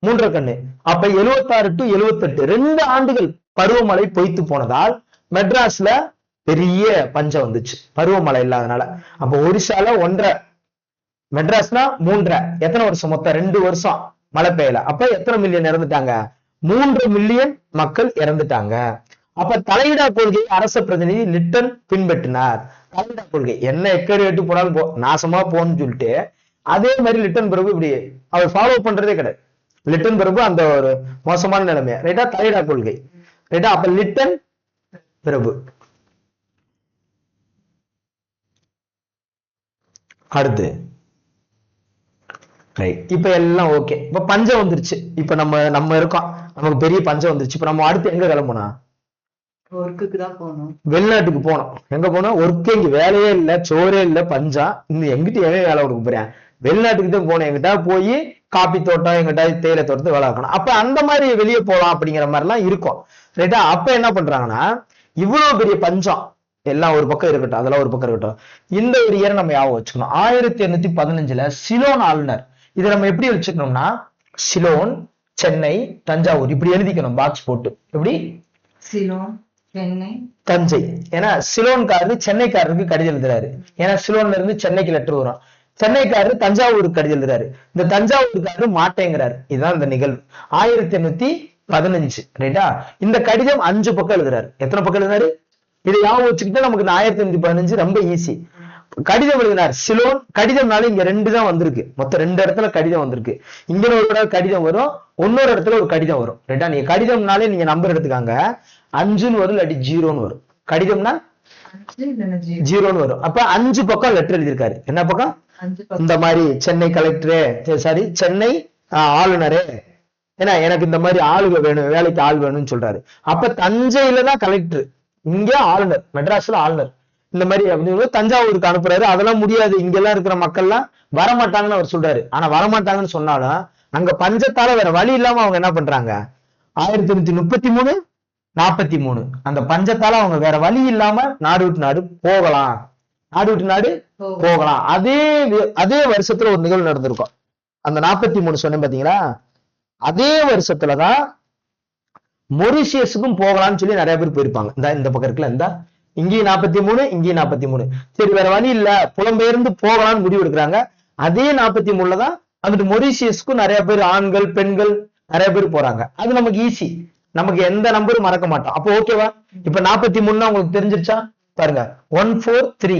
மூன்றரை கண்ணு. அப்ப 76 to 78 2 ஆண்டுகள் பருவமழை பொய்த்து போனதால் மெட்ராஸ்ல பெரிய பஞ்சம் வந்துச்சு, பருவமழை இல்லாதனால. அப்ப ஒரிசால 1.5, மெட்ராஸ்னா 3.5. எத்தனை வருஷம்? மொத்தம் 2 வருஷம் மழை பெய்யல. அப்ப எத்தனை மில்லியன் இறந்துட்டாங்க? 3 மில்லியன் மக்கள் இறந்துட்டாங்க. அப்ப தலையிடா கொள்கை அரச பிரதிநிதி லிட்டன் பின்பற்றினார். தலையிடா கொள்கை என்ன எக்கடி எட்டு போனாலும் போ, நாசமா போன்னு சொல்லிட்டு அதே மாதிரி லிட்டன் பிரபு இப்படி அவர் ஃபாலோ பண்றதே கிடையாது. லிட்டன் பிரபு அந்த ஒரு மோசமான நிலைமை. ரைட்டா? தலையிடா கொள்கை. ரைட்டா? அப்ப லிட்டன் பிரபு. அடுத்து இப்ப எல்லாம் ஓகே. இப்ப பஞ்சம் வந்துருச்சு. இப்ப நம்ம இருக்கோம், நமக்கு பெரிய பஞ்சம் வந்துருச்சு. இப்ப நம்ம அடுத்து எங்க கிளம்பணும்? ஒர்க்குக்கு தான் போகணும். வெளிநாட்டுக்கு போனோம். எங்க போனோம்? ஒர்க்கு. இங்க வேலையே இல்ல, சோறே இல்ல, பஞ்சம். இன்னும் எங்கிட்ட எங்க வேலை கொடுக்க போறேன்? வெளிநாட்டுக்கு தான் போனேன். எங்கிட்ட போய் காப்பி தோட்டம், எங்கிட்ட தேயிலை தோட்டத்தை வேலை வைக்கணும். அப்ப அந்த மாதிரி வெளியே போலாம் அப்படிங்கிற மாதிரி எல்லாம் இருக்கும். ரைட்டா? அப்ப என்ன பண்றாங்கன்னா, இவ்வளவு பெரிய பஞ்சம் எல்லாம் ஒரு பக்கம் இருக்கட்டும், அதெல்லாம் ஒரு பக்கம் இருக்கட்டும். இந்த ஒரு இயரை நம்ம ஞாபகம் வச்சுக்கணும். 1815ல சிலோன் ஆளுநர். இதை நம்ம எப்படி வச்சுக்கணும்னா, சிலோன், சென்னை, தஞ்சாவூர் இப்படி எழுதிக்கணும் பாக்ஸ் போட்டு. எப்படி? சிலோன், சென்னை, தஞ்சை. ஏன்னா சிலோன்காரரு சென்னைக்காரருக்கு கடிதம் எழுதுறாரு. ஏன்னா சிலோன்ல இருந்து சென்னைக்கு லெட்டர் வரும். சென்னைக்காரரு தஞ்சாவூருக்கு கடிதம் எழுதுறாரு. இந்த தஞ்சாவூருக்காரரு மாட்டேங்கிறாரு. இதுதான் இந்த நிகழ்வு. 1815. ரைட்டா? இந்த கடிதம் 5 பக்கம் எழுதுறாரு. எத்தனை பக்கம் எழுதுறாரு? இதை ஞாபகம் வச்சுக்கிட்டா நமக்கு 1815 ரொம்ப ஈஸி. கடிதம் எழுதினார் சிலோன். கடிதம்னால இங்க 2 தான் வந்திருக்கு. மொத்தம் 2 இடத்துல கடிதம் வந்திருக்கு. இங்க ஒரு கடிதம் வரும், இன்னொரு இடத்துல ஒரு கடிதம் வரும். ரைட்டா? நீங்க கடிதம்னாலே நீங்க நம்பர் எடுத்துக்காங்க. 5ன்னு வரும், இல்லாட்டி 0ன்னு வரும். கடிதம்னா 0ன்னு வரும். அப்ப 5 பக்கம் லெட்டர் எழுதியிருக்காரு. என்ன பக்கம்? இந்த மாதிரி சென்னை கலெக்டரே, சாரி சென்னை ஆளுநரே, ஏன்னா எனக்கு இந்த மாதிரி ஆளுங்க வேணும், வேலைக்கு ஆள் வேணும்னு சொல்றாரு. அப்ப தஞ்சையில தான் கலெக்டர், இங்க ஆளுநர், மெட்ராஸ்ல ஆளுநர். இந்த மாதிரி அப்படின்னு தஞ்சாவூருக்கு அனுப்புறாரு. அதெல்லாம் முடியாது, இங்கெல்லாம் இருக்கிற மக்கள்லாம் வரமாட்டாங்கன்னு அவர் சொல்றாரு. ஆனா வரமாட்டாங்கன்னு சொன்னாலும் அங்க பஞ்சத்தால வேற வழி இல்லாம அவங்க என்ன பண்றாங்க, 1833 43 அந்த பஞ்சத்தால அவங்க வேற வழி இல்லாம நாடு விட்டு நாடு போகலாம், நாடு விட்டு நாடு போகலாம். அதே வருஷத்துல ஒரு நிகழ்வு நடந்திருக்கும். அந்த 43 சொன்னேன் பாத்தீங்களா, அதே வருஷத்துலதான் மொரிஷியஸுக்கும் போகலாம்னு சொல்லி நிறைய பேர் போயிருப்பாங்க. இந்த பக்கம் இருக்குல்ல, இந்த இங்கேயும் 43, இங்கேயும் 43. சரி வேற வழி இல்ல, புலம்பெயர்ந்து போகலாம்னு முடிவு எடுக்கிறாங்க. அதே 43ல தான் வந்துட்டு மொரிஷியஸ்க்கும் நிறைய பேர் ஆண்கள் பெண்கள் நிறைய பேர் போறாங்க. அது நமக்கு ஈஸி, நமக்கு எந்த நம்பரும் மறக்க மாட்டோம். அப்போ ஓகேவா? இப்ப 43 உங்களுக்கு தெரிஞ்சிருச்சா பாருங்க. 143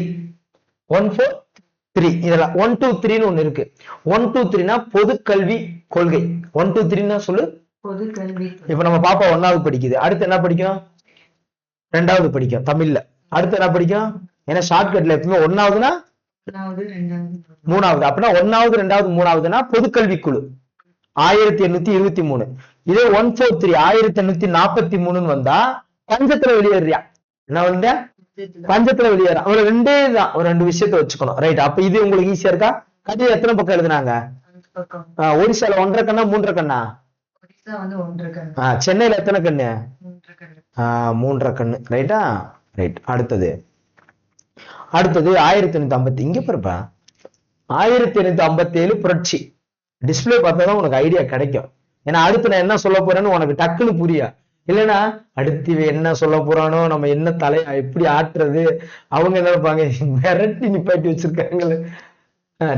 143 இதெல்லாம் 123 ஒண்ணு இருக்கு. 123னா பொது கல்வி கொள்கை. 123 சொல்லு, பொது கல்வி. இப்ப நம்ம பாப்பா 1வது படிக்குது, அடுத்து என்ன படிக்கும்? 2வது படிக்கும் தமிழ்ல. அடுத்து என்ன படிக்கும்? ஏன்னா ஷார்ட்கட்ல எப்பவுமே 1வதுனா 3வது, அப்படின்னா 1வது 2வது 3வதுனா பொதுக்கல்வி குழு 1823. இதே 143 1843 வந்தா பஞ்சத்துல வெளியேறியா, என்ன வந்து பஞ்சத்துல வெளியேற. ஒரு 2 தான், ஒரு 2 விஷயத்த வச்சுக்கணும். ரைட்? அப்ப இது உங்களுக்கு ஈஸியா இருக்கா? கதையை எத்தனை பக்கம் எழுதுனாங்க? ஒரிசால 1.5 கண்ணா 3.5 கண்ணா? சென்னையில எத்தனை கண்ணு? 3.5 கண்ணு. ரைட்டா? ரைட். அடுத்தது 1850. இங்க பாருப்பா, 1857 புரட்சி. டிஸ்பிளே பார்த்தாதான் உனக்கு ஐடியா கிடைக்கும். ஏன்னா அடுத்து நான் என்ன சொல்ல போறேன்னு உனக்கு டக்குன்னு புரியா. இல்லைன்னா அடுத்து என்ன சொல்ல போறானோ, நம்ம என்ன தலையா எப்படி ஆட்டுறது, அவங்க என்ன நினைப்பாங்க, மிரட்டி நிப்பாட்டி வச்சிருக்காங்களே.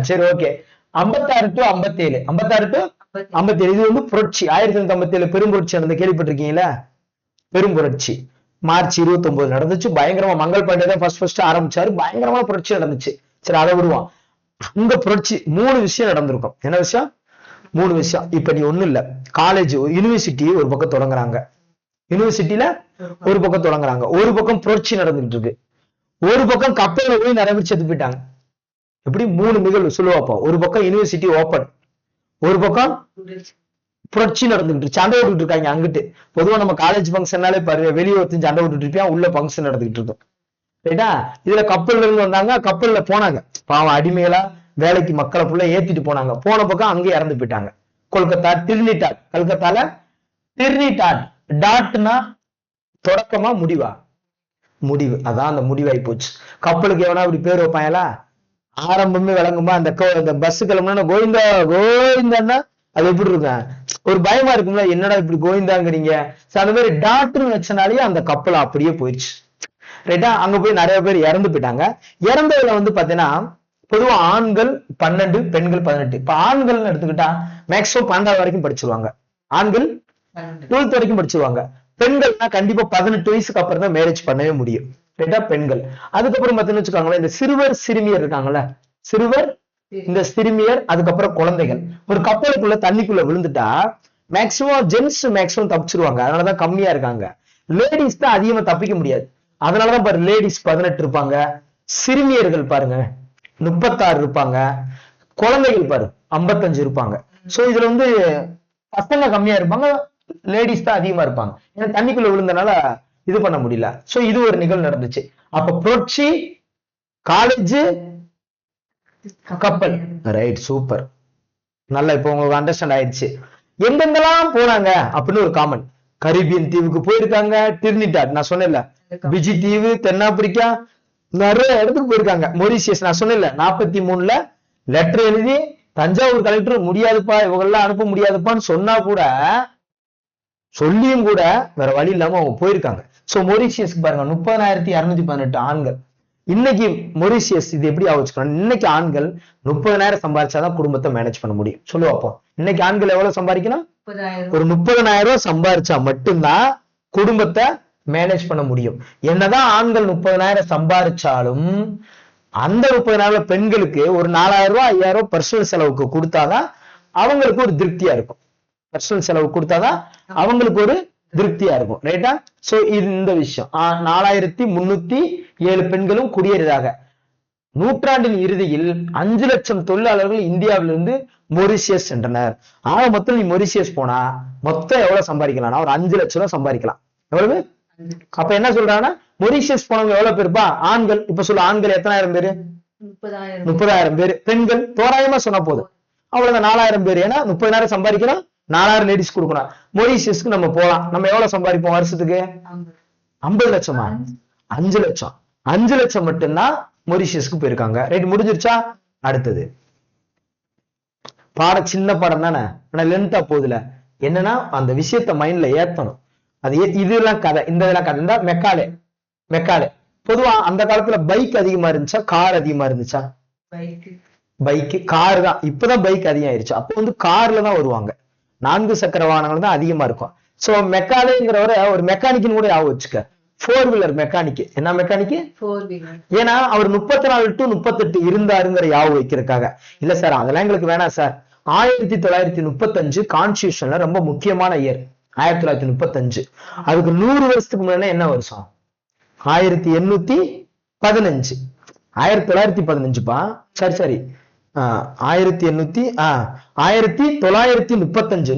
சரி ஓகே. 56 to 57 56 to 57 இது வந்து புரட்சி. 1857 பெரும்புரட்சி நடந்து கேள்விப்பட்டிருக்கீங்களா? பெரும்புரட்சி மார்ச் 29 நடந்துச்சு. பயங்கரமா மங்கள் பாண்டே தான் ஃபர்ஸ்ட் ஆரம்பிச்சாரு. பயங்கரமா புரட்சி நடந்துச்சு. சரி அதை விடுவோம். இந்த புரட்சி 3 விஷயம் நடந்திருக்கும். என்ன விஷயம்? 3 விஷயம். இப்ப நீ ஒண்ணும் இல்ல, காலேஜ் யூனிவர்சிட்டி ஒரு பக்கம் தொடங்குறாங்க, யூனிவர்சிட்டியில ஒரு பக்கம் தொடங்குறாங்க, ஒரு பக்கம் புரட்சி நடந்துட்டு இருக்கு, ஒரு பக்கம் கப்பல்ல போய் நிறைய பேர் செத்து போயிட்டாங்க. எப்படி 3 நிகழ்வு சொல்லுவாப்பா. ஒரு பக்கம் யூனிவர்சிட்டி ஓபன், ஒரு பக்கம் புரட்சி நடந்துகிட்டு சண்டை விட்டுட்டு இருக்காங்க அங்கிட்டு. பொதுவா நம்ம காலேஜ் ஃபங்க்ஷன்னாலே பாரு, வெளியே ஒருத்தன் சண்டை விட்டுட்டு இருப்பான், உள்ள ஃபங்க்ஷன் நடந்துகிட்டு இருக்கும். ரைட்டா? இதுல கப்பல்ல இருந்து வந்தாங்க, கப்பல்ல போனாங்க, பாவம் அடிமைகளா வேலைக்கு மக்களை ஃபுல்லா ஏத்திட்டு போனாங்க. போன பக்கம் அங்கே இறந்து போயிட்டாங்க. கொல்கத்தா டிரினிடாட், கல்கத்தால டிரினிடாட். டாட்னா தொடக்கமா முடிவா? முடிவு. அதான் அந்த முடிவாய் போச்சு. கப்பலுக்கு எவனா இப்படி பேர் வைப்பாங்களா? ஆரம்பமே விளங்குமா? அந்த பஸ் கிளம்புனா கோவிந்தா கோவிந்தான்னா அது எப்படி இருக்கும்? ஒரு பயமா இருக்கும்ல, என்னடா இப்படி கோவிந்தாங்கிறீங்க. அந்த மாதிரி டாக்டர் வச்சனாலேயே அந்த கப்பல் அப்படியே போயிடுச்சு. ரைட்டா? அங்க போய் நிறைய பேர் இறந்து போயிட்டாங்க. இறந்ததுல வந்து பாத்தீங்கன்னா பொதுவா ஆண்கள் 12, பெண்கள் 18. இப்ப ஆண்கள் எடுத்துக்கிட்டா மேக்ஸிமம் 12 வரைக்கும் படிச்சிருவாங்க. ஆண்கள் 12th வரைக்கும் படிச்சிருவாங்க. பெண்கள்னா கண்டிப்பா 18 வயசுக்கு அப்புறம் தான் மேரேஜ் பண்ணவே முடியும். ரைட்டா? பெண்கள். அதுக்கப்புறம் பார்த்தீங்கன்னு வச்சுக்கோங்களேன், இந்த சிறுவர் சிறுமியர் இருக்காங்கல்ல, சிறுவர், இந்த சிறுமியர், அதுக்கப்புறம் குழந்தைகள். ஒரு கப்பலுக்குள்ள தண்ணிக்குள்ள விழுந்துட்டா மேக்சிமம் ஜென்ஸ் மேக்சிமம் தப்பிச்சிருவாங்க. அதனாலதான் கம்மியா இருக்காங்க. லேடிஸ் தான் அதிகமா தப்பிக்க முடியாது. அதனாலதான் பாரு, லேடிஸ் 18 இருப்பாங்க, சிறுமியர்கள் பாருங்க 36 இருப்பாங்க, குழந்தைகள் பாரு 55 இருப்பாங்க. சோ இதுல வந்து பசங்க கம்மியா இருப்பாங்க, லேடிஸ் தான் அதிகமா இருப்பாங்க. ஏன்னா தண்ணிக்குள்ள விழுந்தனால இது பண்ண முடியல. சோ இது ஒரு நிகழ்வு நடந்துச்சு. அப்ப புரட்சி, காலேஜ், கப்பல். Right, super. நல்லா இப்ப உங்களுக்கு அண்டர்ஸ்டாண்ட் ஆயிடுச்சு. எங்கெங்கெல்லாம் போனாங்க அப்படின்னு ஒரு காமன். கரீபியன் தீவுக்கு போயிருக்காங்க, டிரினிடாட் நான் சொன்னேன்ல, பிஜி தீவு, தென்னாப்பிரிக்கா, நிறைய இடத்துக்கு போயிருக்காங்க. மொரிஷியஸ் நான் சொன்னேன்ல, 43ல லெட்டர் எழுதி தஞ்சாவூர் கலெக்டர் முடியாதுப்பா இவங்கெல்லாம் அனுப்ப முடியாதுப்பான்னு சொன்னா கூட, சொல்லியும் கூட வேற வழி இல்லாம அவங்க போயிருக்காங்க. சோ மொரிஷியஸ்க்கு பாருங்க 30,218 ஆண்கள். இன்னைக்கு மொரிஷியஸ் இது எப்படி ஆச்சுக்கணும்? இன்னைக்கு ஆண்கள் 30,000 சம்பாதிச்சாதான் குடும்பத்தை மேனேஜ் பண்ண முடியும். சொல்லுவாப்போம். இன்னைக்கு ஆண்கள் எவ்வளவு சம்பாதிக்கணும்? ஒரு 30,000 ரூபாய் சம்பாதிச்சா மட்டும்தான் குடும்பத்தை மேனேஜ் பண்ண முடியும். என்னதான் ஆண்கள் 30,000 சம்பாதிச்சாலும் அந்த 30,000 பெண்களுக்கு ஒரு 4,000 ரூபாய் 5,000 ரூபாய் பர்சனல் செலவுக்கு கொடுத்தாதான் அவங்களுக்கு ஒரு திருப்தியா இருக்கும். பர்சனல் செலவு கொடுத்தாதான் அவங்களுக்கு ஒரு திருப்தியா இருக்கும். ரைட்டா? சோ இது இந்த விஷயம். 4,307 பெண்களும் குடியேறியதாக. நூற்றாண்டின் இறுதியில் 5 லட்சம் தொழிலாளர்கள் இந்தியாவிலிருந்து மொரிஷியஸ் சென்றனர். ஆக மொத்தம் நீ மொரிஷியஸ் போனா மொத்தம் எவ்வளவு சம்பாதிக்கலாம்? ஒரு 5 லட்சம் ரூபாய் சம்பாதிக்கலாம். எவ்வளவு? அப்ப என்ன சொல்றாங்கன்னா, மொரிஷியஸ் போனவங்க எவ்வளவு பேருப்பா? ஆண்கள். இப்ப சொல்ல, ஆண்கள் எத்தனாயிரம் பேரு? 30,000 பேரு. பெண்கள் தோராயமா சொன்ன போதும் அவ்வளவுதான் 4,000 பேர். ஏன்னா 30,000 சம்பாதிக்கணும், 4,000 லேடிஸ் கொடுக்கணும். மொரிஷியஸ்க்கு நம்ம போலாம். நம்ம எவ்வளவு சம்பாதிப்போம் வருஷத்துக்கு? 50 லட்சமா? 5 லட்சம். 5 லட்சம் மட்டும்தான் மொரிஷியஸ்க்கு போயிருக்காங்க. ரைட், முடிஞ்சிருச்சா? அடுத்தது பாடம் சின்ன பாடம் தானே, ஆனா லென்த்தா போகுதுல. என்னன்னா அந்த விஷயத்த மைண்ட்ல ஏத்தணும். அது இதெல்லாம் கதை, இந்த இதெல்லாம் கதை. இந்த மெக்காலே பொதுவா அந்த காலத்துல பைக் அதிகமா இருந்துச்சா, கார் அதிகமா இருந்துச்சா? பைக், கார் தான். இப்பதான் பைக் அதிகம் ஆயிருச்சு. அப்போ வந்து கார்ல தான் வருவாங்க, 4 சக்கர வாகனங்கள் தான் அதிகமா இருக்கும். சோ மெக்காலேங்கிறவரை ஒரு மெக்கானிக்னு கூட ஞாபகம் வச்சுக்க. 4 வீலர் மெக்கானிக். என்ன மெக்கானிக்? ஏன்னா அவர் 34 to 38 இருந்தாருங்கிற ஞாபகம் வைக்கிறதுக்காக. இல்ல சார் அதெல்லாம் எங்களுக்கு வேணாம் சார். 1935 கான்ஸ்டியூஷன்ல ரொம்ப முக்கியமான இயர் 1935. அதுக்கு 100 வருஷத்துக்கு முன்னாடி என்ன வருஷம்? 1815. 1915பா. சரி 1935.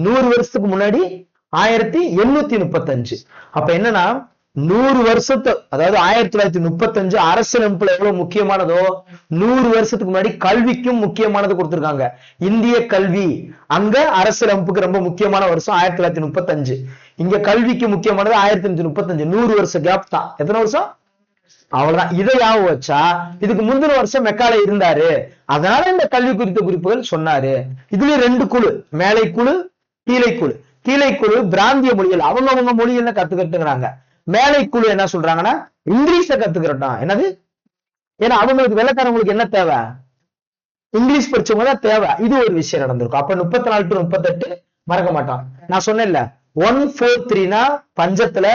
100 வருஷத்துக்கு முன்னாடி 1835. அப்ப என்னன்னா 100 வருஷத்து, அதாவது 1935 அரசியலமைப்புல எவ்வளவு முக்கியமானதோ 100 வருஷத்துக்கு முன்னாடி கல்விக்கும் முக்கியமானது கொடுத்திருக்காங்க. இந்திய கல்வி அங்க அரசியலமைப்புக்கு ரொம்ப முக்கியமான வருஷம் 1935. இங்க கல்விக்கு முக்கியமானது 1935. 100 வருஷம் கேப் தான். எத்தனை வருஷம்? அவ்வளவுதான். இதை ஞாபகம் வச்சா இதுக்கு முந்தின வருஷம் மெக்காலே இருந்தாரு, அதனால இந்த கல்வி குறித்த குறிப்புகள் சொன்னாரு. இதுல 2 குழு, மேலை குழு, கீழை குழு. கீழை குழு பிராந்திய மொழிகள் அவங்க மொழிகள்ல கத்துக்கிட்டுங்கிறாங்க. மேலை குழு என்ன சொல்றாங்கன்னா இங்கிலீஷ கத்துக்கிறோம். என்னது? ஏன்னா அவங்களுக்கு வெள்ளக்காரங்களுக்கு என்ன தேவை? இங்கிலீஷ் படிச்சவங்க தான் தேவை. இது ஒரு விஷயம் நடந்திருக்கும். அப்ப 34 to 38 மறக்க மாட்டான். நான் சொன்னேன்ல 143னா பஞ்சத்துல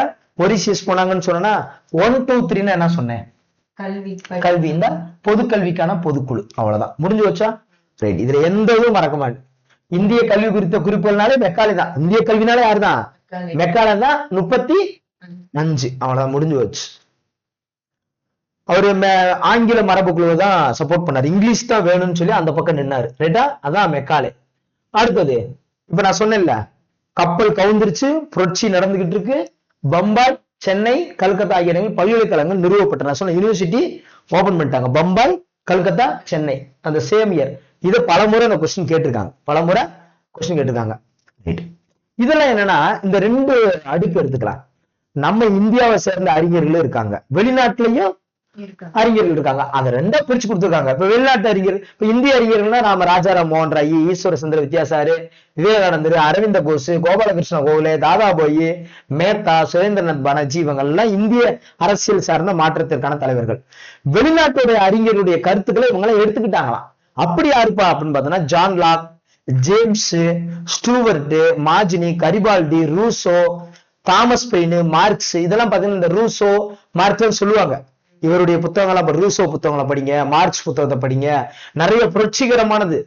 மொரிஷியஸ் போனாங்கன்னு சொன்னா, 123னா என்ன சொன்னேன்? கல்வி. இந்த பொது கல்விக்கான பொதுக்குழு. அவ்வளவுதான், முடிஞ்சு வச்சா. ரைட், இதுல எந்த இதுவும் மறக்க மாட்டேன். இந்திய கல்வி குறித்த குறிப்புகள்னாலே மெக்காலே தான். இந்திய கல்வினாலே யாருதான்? மெக்காலே தான். 35. அவ்வளவுதான், முடிஞ்சு வச்சு. அவரு ஆங்கில மரபுக்குழுவை தான் சப்போர்ட் பண்ணாரு, இங்கிலீஷ் தான் வேணும்னு சொல்லி அந்த பக்கம் நின்னாரு. ரைட்டா, அதான் மெக்காலே. அடுத்தது இப்ப நான் சொன்னேன்ல, கப்பல் கவுந்துருச்சு, புரட்சி நடந்துகிட்டு இருக்கு, பம்பாய், சென்னை, கல்கத்தா ஆகிய இடங்களில் பல்கலைக்கழகங்கள் நிறுவப்பட்டன. நான் சொன்ன யூனிவர்சிட்டி ஓபன் பண்ணிட்டாங்க, பம்பாய், கல்கத்தா, சென்னை, அந்த சேம் இயர். இதை பலமுறை அந்த கொஸ்டின் கேட்டிருக்காங்க, பலமுறை கொஸ்டின் கேட்டிருக்காங்க. இதெல்லாம் என்னன்னா, இந்த 2 அடுக்கு எடுத்துக்கலாம். நம்ம இந்தியாவை சேர்ந்த அறிஞர்களும் இருக்காங்க, வெளிநாட்டுலயும் அறிஞர்கள் இருக்காங்க. அதை 2 பிரிச்சு கொடுத்துருக்காங்க. இப்ப வெளிநாட்டு அறிஞர், இப்ப இந்திய அறிஞர்கள்னா நாம ராஜாராம் மோகன் ராய், ஈஸ்வர சந்திர வித்யாசாரு, விவேகானந்தர், அரவிந்த கோஷ், கோபாலகிருஷ்ண கோகலே, தாதாபாய், மேத்தா, சுரேந்திரநாத் பானர்ஜி, இவங்க எல்லாம் இந்திய அரசியல் சார்ந்த மாற்றத்திற்கான தலைவர்கள். வெளிநாட்டுடைய அறிஞருடைய கருத்துக்களை இவங்க எல்லாம் எடுத்துக்கிட்டாங்களாம். அப்படி யாருப்பா அப்படின்னு பார்த்தோம்னா, John Locke, James, Stuart, Mazzini, Garibaldi, Rousseau, Thomas Paine, Marx, இதெல்லாம் பாத்தீங்கன்னா இந்த ரூசோ மார்க்ஸ் சொல்லுவாங்க. இவருடைய புத்தகங்களை, ரூசோ புத்தகங்களை படிங்க, மார்க்ஸ் புத்தகத்தை படிங்க, நிறைய புரட்சிகரமானது,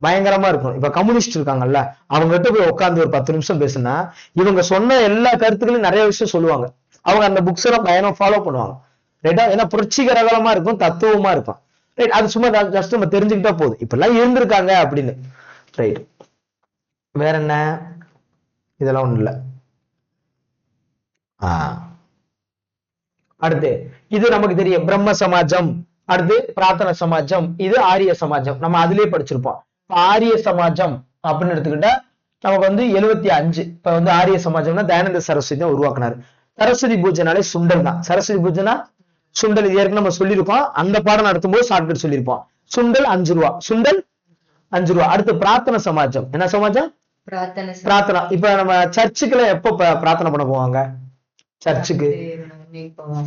பயங்கரமா இருக்கும். இப்ப கம்யூனிஸ்ட் இருக்காங்கல்ல, அவங்க கிட்ட போய் உட்காந்து ஒரு 10 நிமிஷம் பேசுனா இவங்க சொன்ன எல்லா கருத்துக்களையும் நிறைய விஷயம் சொல்லுவாங்க. அவங்க அந்த புக்ஸ் எல்லாம் பயணம் ஃபாலோ பண்ணுவாங்க. ரைட்டா, ஏன்னா புரட்சிகரமா இருக்கும், தத்துவமா இருக்கும். ரைட், அது சும்மா ஜஸ்ட் நம்ம தெரிஞ்சுக்கிட்டா போதும், இப்ப எல்லாம் இருந்திருக்காங்க அப்படின்னு. ரைட், வேற என்ன, இதெல்லாம் ஒண்ணு இல்ல. அடுத்து இது நமக்கு தெரியும், பிரம்ம சமாஜம். அடுத்து பிரார்த்தன சமாஜம், இது ஆரிய சமாஜம், நம்ம அதுலயே படிச்சிருப்போம். ஆரிய சமாஜம் அப்படின்னு எடுத்துக்கிட்டா நமக்கு 75. இப்ப ஆரிய சமாஜம்னா தயானந்த சரஸ்வதி தான் உருவாக்குனாரு. சரஸ்வதி பூஜைனாலே சுண்டல் தான். சரஸ்வதி பூஜைனா சுண்டல், இது ஏற்கனவே நம்ம சொல்லியிருப்போம், அந்த பாடம் நடத்தும் போது ஷார்ட்கட் சொல்லியிருப்போம். சுண்டல் 5 ரூபா, சுண்டல் 5 ரூபா. அடுத்து பிரார்த்தனை சமாஜம். என்ன சமாஜம்? பிரார்த்தனை. இப்ப நம்ம சர்ச்சுக்குள்ள எப்ப பிரார்த்தனை பண்ண போவாங்க? சர்ச்சுக்கு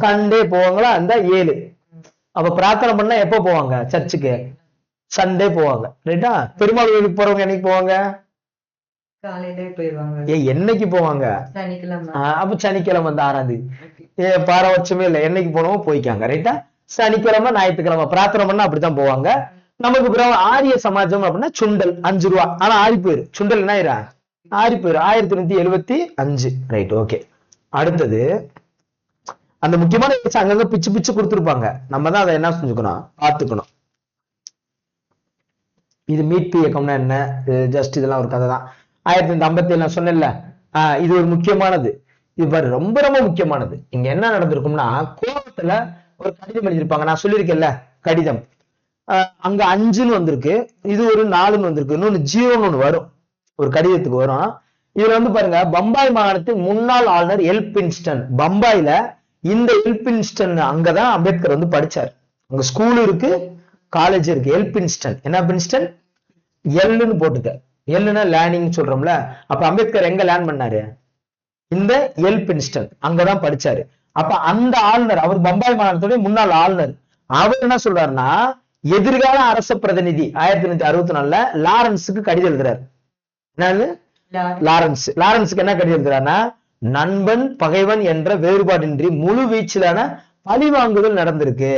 சண்டே போவாங்களா? அந்த 7. அப்ப பிரார்த்தனை பண்ணா எப்ப போவாங்க சர்ச்சுக்கு? சண்டே போவாங்க. ரைட்டா, பெருமாள் கோயிலுக்கு போறவங்க என்னைக்கு போவாங்க? என்னைக்கு போவாங்க? அப்ப சனிக்கிழமை 6ஆம் தேதி. பாரபட்சமே இல்லை, என்னைக்கு போனோமோ போய்க்காங்க. ரைட்டா, சனிக்கிழமை, ஞாயிற்றுக்கிழமை பிரார்த்தனை பண்ணா அப்படித்தான் போவாங்க. நமக்கு பிறகு ஆரிய சமாஜம் அப்படின்னா சுண்டல் 5 ரூபா. ஆனா ஆறி போயிரு, சுண்டல் என்ன ஆயிரா? ஆறி போயிரு. 1975. Right, okay. அடுத்தது அந்த முக்கியமான அங்கங்க பிச்சு பிச்சு கொடுத்துருப்பாங்க, நம்ம தான் அதை என்ன செஞ்சுக்கணும், பார்த்துக்கணும். இது மீட்பு இயக்கம்னா என்ன? ஜஸ்ட் இதெல்லாம் ஒரு கதை தான். 1957 நான் சொன்னேன்ல, இது ஒரு முக்கியமானது. இது பாரு, ரொம்ப ரொம்ப முக்கியமானது. இங்க என்ன நடந்திருக்கும்னா, கோவத்துல ஒரு கடிதம் எழுதியிருப்பாங்க. நான் சொல்லியிருக்கேன்ல கடிதம், அங்க 5ன்னு வந்திருக்கு, இது ஒரு 4ன்னு வந்திருக்கு, இன்னொன்னு 0ன்னு ஒண்ணு வரும், ஒரு கடிதத்துக்கு வரும். இதுல பாருங்க, பம்பாய் மாகாணத்தின் முன்னாள் ஆளுநர் எல்பின்ஸ்டன். பம்பாயில இந்த எல்பின்ஸ்டன் அங்கதான் அம்பேத்கர் படிச்சார். அங்க ஸ்கூல் இருக்கு, காலேஜ் இருக்கு. எல்பின்ஸ்டன், என்ன பின்ஸ்டன்? எல்லுன்னு போட்டுக்க. எல்லுன்னா லேர்னிங் சொல்றோம்ல, அப்ப அம்பேத்கர் எங்க லேர்ன் பண்ணாரு? இந்த எல்பின்ஸ்டன், அங்கதான் படிச்சாரு. அப்ப அந்த ஆளுநர், அவர் பம்பாய் மாகாணத்துடைய முன்னாள் ஆளுநர், அவர் என்ன சொல்றாருன்னா, எதிர்கால அரச பிரதிநிதி 1964ல லாரன்ஸுக்கு கடிதம் எழுதுறாரு. என்னது? லாரன்ஸுக்கு என்ன கடிதம் எழுதுறாருன்னா, நண்பன் பகைவன் என்ற வேறுபாடின்றி முழு வீச்சிலான பழிவாங்குதல் நடந்திருக்கு,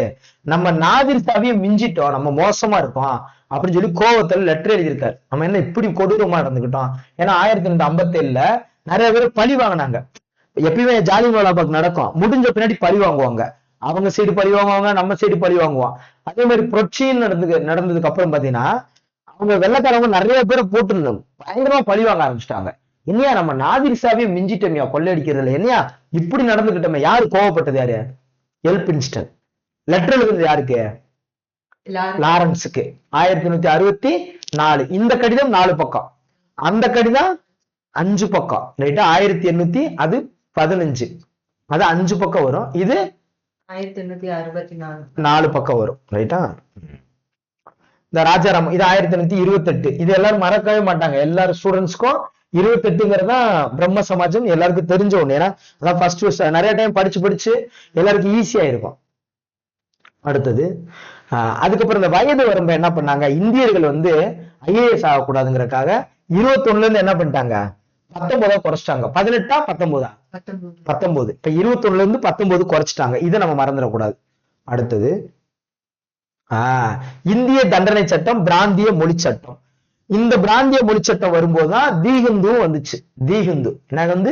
நம்ம நாதிர் சாவியை மிஞ்சிட்டோம், நம்ம மோசமா இருக்கோம் அப்படின்னு சொல்லி கோவத்துல லெட்டர் எழுதியிருக்காரு. நம்ம என்ன இப்படி கொடூரமா நடந்துக்கிட்டோம்? ஏன்னா 1957ல நிறைய பேர் பழி வாங்கினாங்க. எப்பயுமே ஜாலியன் வாலாபாக் நடக்கும், முடிஞ்ச பின்னாடி பழி வாங்குவாங்க. அவங்க சைடு பழி வாங்குவாங்க, நம்ம சைடு பழி வாங்குவோம். அதே மாதிரி புரட்சின்னு நடந்ததுக்கு அப்புறம் பாத்தீங்கன்னா, அவங்க வெள்ளக்காரவங்க நிறைய பேரை போட்டு பயங்கரமா பழி வாங்க ஆரம்பிச்சிட்டாங்க. என்னையா நம்ம நாதிரிசாவே மிஞ்சிட்டோம்யா கொள்ளையடிக்கிறதுல, என்னையா இப்படி நடந்துகிட்டோமே? யாரு கோவப்பட்டது? யாரு? எல்பின்ஸ்டன். லெட்டர் எழுதுறது யாருக்கு? லாரன்ஸுக்கு. 1864. இந்த கடிதம் 4 பக்கம், அந்த கடிதம் 5 பக்கம். ரைட்டா, 1800 அது 15, அது 5 பக்கம் வரும். இது 1864 4 பக்கம் வரும். ரைட்டா, இந்த ராஜாராம் இது 1828. இது எல்லாரும் மறக்கவே மாட்டாங்க, எல்லாரும் ஸ்டூடெண்ட்ஸ்க்கும் 28ங்கிறதா பிரம்ம சமாஜம் எல்லாருக்கும் தெரிஞ்ச ஒண்ணு. ஏன்னா அதான் ஃபர்ஸ்ட் நிறைய டைம் படிச்சு எல்லாருக்கும் ஈஸியா இருக்கும். அடுத்தது அதுக்கப்புறம் இந்த வயது வரம்பு என்ன பண்ணாங்க, இந்தியர்கள் IAS ஆகக்கூடாதுங்கிறதுக்காக 21ல இருந்து என்ன பண்ணிட்டாங்க, 19 குறைச்சிட்டாங்க. 18 19. இப்ப 21ல இருந்து 19 குறைச்சிட்டாங்க. இதை நம்ம மறந்துடக்கூடாது. அடுத்தது இந்திய தண்டனை சட்டம், பிராந்திய மொழி சட்டம். இந்த பிராந்திய மொழி சட்டம் வரும்போதுதான் தீஹிந்துவும் வந்துச்சு. தீஹிந்து என்ன?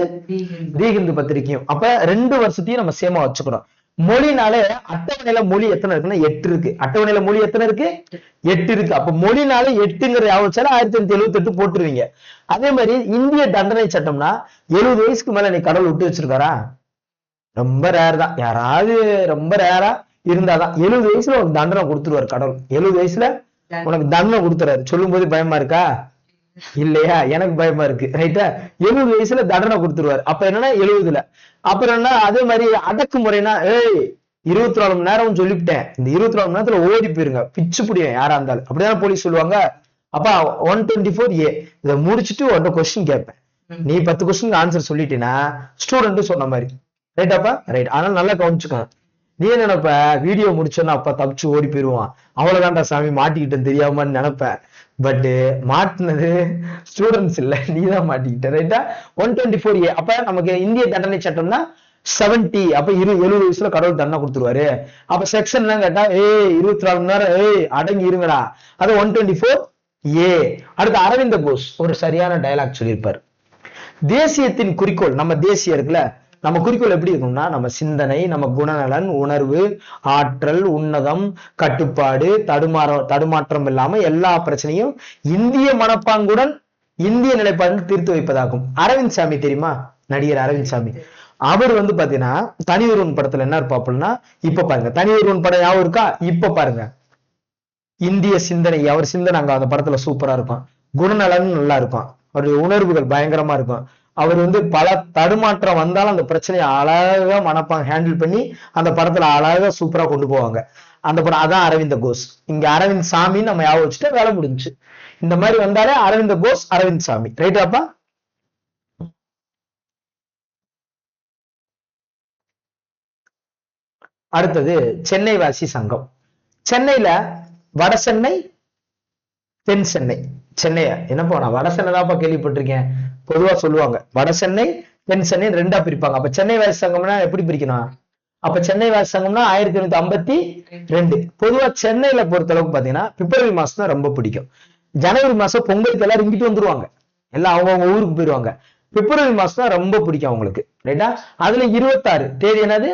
தீஹிந்து பத்திரிகையும். அப்ப 2 வருஷத்தையும் நம்ம சேமா வச்சுக்கணும். மொழினாலே அட்டவணையில மொழி எத்தனை இருக்குன்னா 8 இருக்கு. அட்டவணையில மொழி எத்தனை இருக்கு? 8 இருக்கு. அப்ப மொழினால 8ங்கிற யாவச்சால 1878 போட்டுருவீங்க. அதே மாதிரி இந்திய தண்டனை சட்டம்னா 70 வயசுக்கு மேல நீ கடவுள் விட்டு வச்சிருக்காரா? ரொம்ப ரேர் தான். யாராவது ரொம்ப ரேரா இருந்தாதான் 70 வயசுல உனக்கு தண்டனை கொடுத்துருவாரு கடவுள். 70 வயசுல உனக்கு தண்டனை கொடுத்துறாரு. சொல்லும் போது பயமா இருக்கா? இல்லையா? எனக்கு பயமா இருக்கு. ரைட்டா? 70 வயசுல தண்டனை கொடுத்துருவாரு. அப்ப என்னன்னா 70ல அப்புறம் என்ன அதே மாதிரி அடக்குமுறைனா 24 மணி நேரம் சொல்லிவிட்டேன், இந்த 24 மணி நேரத்துல ஓடி போயிருங்க, பிச்சு புடியும் யாரா இருந்தாலும், அப்படிதான் போலீஸ் சொல்லுவாங்க. அப்ப 124A இதை முடிச்சுட்டு உன்ட்ட கொஸ்டின் கேட்பேன். நீ 10 கொஸ்டின் ஆன்சர் சொல்லிட்டீங்கன்னா ஸ்டூடெண்ட் சொன்ன மாதிரி. ரைட்டாப்பா? ரைட். அதனால நல்லா கவனிச்சுக்கோங்க. நீ என்ன நினைப்ப, வீடியோ முடிச்சோன்னா அப்ப தப்பிச்சு ஓடி போயிருவான், அவ்வளவுதான்டா சாமி மாட்டிக்கிட்டேன்னு தெரியாமன்னு நினைப்பேன். பட் மாட்டினது ஸ்டூடெண்ட்ஸ் இல்ல, நீதான் மாட்டிக்கிட்ட. ரைட்டா? 124A. அப்ப நமக்கு இந்திய தண்டனை சட்டம்னா 70. அப்ப 70 வயசுல கடவுள் தண்டனை கொடுத்துருவாரு. அப்ப செக்ஷன் எல்லாம் கேட்டா 24 மணி நேரம் அடங்கி இருங்கடா. அது 124A. அடுத்து அரவிந்த கோஷ் ஒரு சரியான டயலாக் சொல்லியிருப்பார். தேசியத்தின் குறிக்கோள், நம்ம தேசியம் இருக்குல்ல, நம்ம குறிக்கோள் எப்படி இருக்கும்னா, நம்ம சிந்தனை, நம்ம குணநலன், உணர்வு, ஆற்றல், உன்னதம், கட்டுப்பாடு, தடுமாற்றம் இல்லாம எல்லா பிரச்சனையும் இந்திய மனப்பாங்குடன் இந்திய நிலைப்பாடு தீர்த்து வைப்பதாகும். அரவிந்த் சாமி தெரியுமா? நடிகர் அரவிந்த் சாமி. அவர் பாத்தீங்கன்னா தனி ஒருவன் படத்துல என்ன இருப்பாப்புன்னா, இப்ப பாருங்க தனி ஒருவன் படம் யாவும் இருக்கா? இப்ப பாருங்க இந்திய சிந்தனை, அவர் சிந்தனை அங்க அந்த படத்துல சூப்பரா இருக்கும். குணநலன் நல்லா இருக்கும், அவருடைய உணர்வுகள் பயங்கரமா இருக்கும். அவர் பல தடுமாற்றம் வந்தாலும் அந்த பிரச்சனையை அழகா மனப்பாங்க ஹேண்டில் பண்ணி அந்த படத்துல அழகா சூப்பரா கொண்டு போவாங்க. அந்த படம் அதான் அரவிந்த கோஷ். இங்க அரவிந்த் சாமி நம்ம யாவும் வச்சுட்டு வேலை முடிஞ்சு. இந்த மாதிரி வந்தாலே அரவிந்த கோஷ், அரவிந்த் சாமி. ரைட்டாப்பா? அடுத்தது சென்னை வாசி சங்கம். சென்னையில வட சென்னை, தென் சென்னை. சென்னைய என்னப்பா நான் வட சென்னை தான்ப்பா கேள்விப்பட்டிருக்கேன். பொதுவா சொல்லுவாங்க வட சென்னை தென் சென்னை ரெண்டா பிரிப்பாங்க. அப்ப சென்னை வாசி சங்கம்னா எப்படி பிரிக்கணும்? அப்ப சென்னை வாசி சங்கம்னா 1852. பொதுவா சென்னையில பொறுத்த அளவுக்கு பாத்தீங்கன்னா பிப்ரவரி மாசம் தான் ரொம்ப பிடிக்கும். ஜனவரி மாசம் பொங்கலுக்கு எல்லாரும் இங்கிட்டு வந்துருவாங்க, எல்லாம் அவங்கவுங்க ஊருக்கு போயிருவாங்க. பிப்ரவரி மாசம் தான் ரொம்ப பிடிக்கும் அவங்களுக்கு. ரைட்டா? அதுல 26 தேதி என்னது?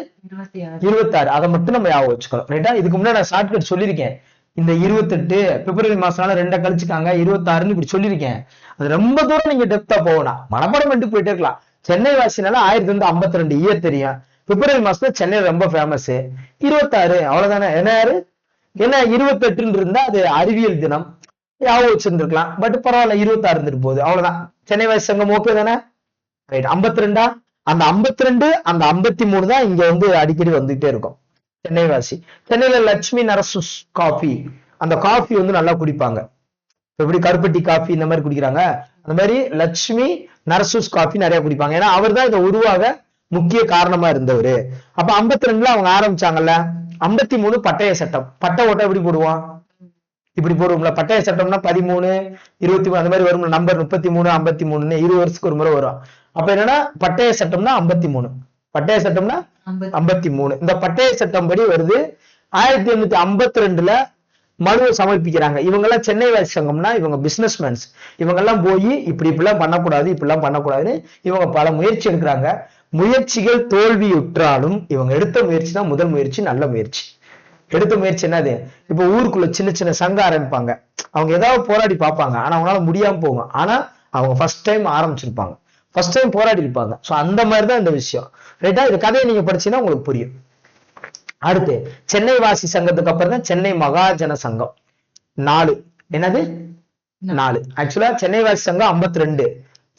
26. அதை மட்டும் நம்ம ஞாபகம் வச்சுக்கணும். ரைட்டா? இதுக்கு முன்னாடி நான் ஷார்ட்கட் சொல்லியிருக்கேன். இந்த 28 பிப்ரவரி மாசம்னால 2 கழிச்சுக்காங்க, 26 இப்படி சொல்லியிருக்கேன். அது ரொம்ப தூரம் நீங்க டெப்தா போகணும், மனப்பாடம் பண்ணிட்டு போயிட்டே இருக்கலாம். சென்னை வாசினால 1952 இயர் தெரியும். பிப்ரவரி மாசத்துல சென்னையில ரொம்ப ஃபேமஸ் 26. அவ்வளவுதானே. என்ன 28 இருந்தா அது அறிவியல் தினம் ஞாபகம் வச்சிருந்துருக்கலாம். பட் பரவாயில்ல 26 இருந்துட்டு போகுது, அவ்வளவுதான். சென்னை வாசி சங்கம் ஓகே தானே? ரைட். 52 அந்த 52 அந்த 53 தான் இங்க அடிக்கடி வந்துகிட்டே இருக்கும். சென்னை வாசி. சென்னையில லட்சுமி நரசூஸ் காஃபி, அந்த காஃபி நல்லா குடிப்பாங்க. எப்படி கருப்பட்டி காஃபி இந்த மாதிரி குடிக்கிறாங்க, அந்த மாதிரி லட்சுமி நரசூஸ் காஃபி நிறைய குடிப்பாங்க. ஏன்னா அவர் தான் இதை உருவாக முக்கிய காரணமா இருந்தவரு. அப்ப 52ல அவங்க ஆரம்பிச்சாங்கல்ல. 53 பட்டய சட்டம். பட்ட ஓட்ட எப்படி போடுவோம்? இப்படி போடுவோம்ல. பட்டய சட்டம்னா 13, 23 அந்த மாதிரி வரும். நம்பர் 33, 53 20 வருஷத்துக்கு ஒரு முறை வரும். அப்ப என்னன்னா பட்டய சட்டம்னா 53. பட்டய சட்டம்னா 53. இந்த பட்டய சட்டம் படி வருது. 1852ல மனுவை சமர்ப்பிக்கிறாங்க. இவங்க எல்லாம் சென்னை வாசி சங்கம்னா இவங்க பிசினஸ்மேன்ஸ். இவங்க எல்லாம் போய் இப்படிலாம் பண்ணக்கூடாது, இப்படிலாம் பண்ணக்கூடாதுன்னு இவங்க பல முயற்சி எடுக்கிறாங்க. முயற்சிகள் தோல்வியுற்றாலும் இவங்க எடுத்த முயற்சி தான் முதல் முயற்சி, நல்ல முயற்சி. எடுத்த முயற்சி என்னது? இப்ப ஊருக்குள்ள சின்ன சின்ன சங்கம் ஆரம்பிப்பாங்க. அவங்க ஏதாவது போராடி பார்ப்பாங்க, ஆனா அவங்களால முடியாம போகும். ஆனா அவங்க ஃபர்ஸ்ட் டைம் ஆரம்பிச்சிருப்பாங்க, ஃபர்ஸ்ட் டைம் போராடி இருப்பாங்க. சோ அந்த மாதிரிதான் இந்த விஷயம். ரைட்டா? இந்த கதையை நீங்க படிச்சீங்கன்னா உங்களுக்கு புரியும். அடுத்து சென்னை வாசி சங்கத்துக்கு அப்புறம் தான் சென்னை மகாஜன சங்கம் 4. என்னது? 4. ஆக்சுவலா சென்னை வாசி சங்கம் 52,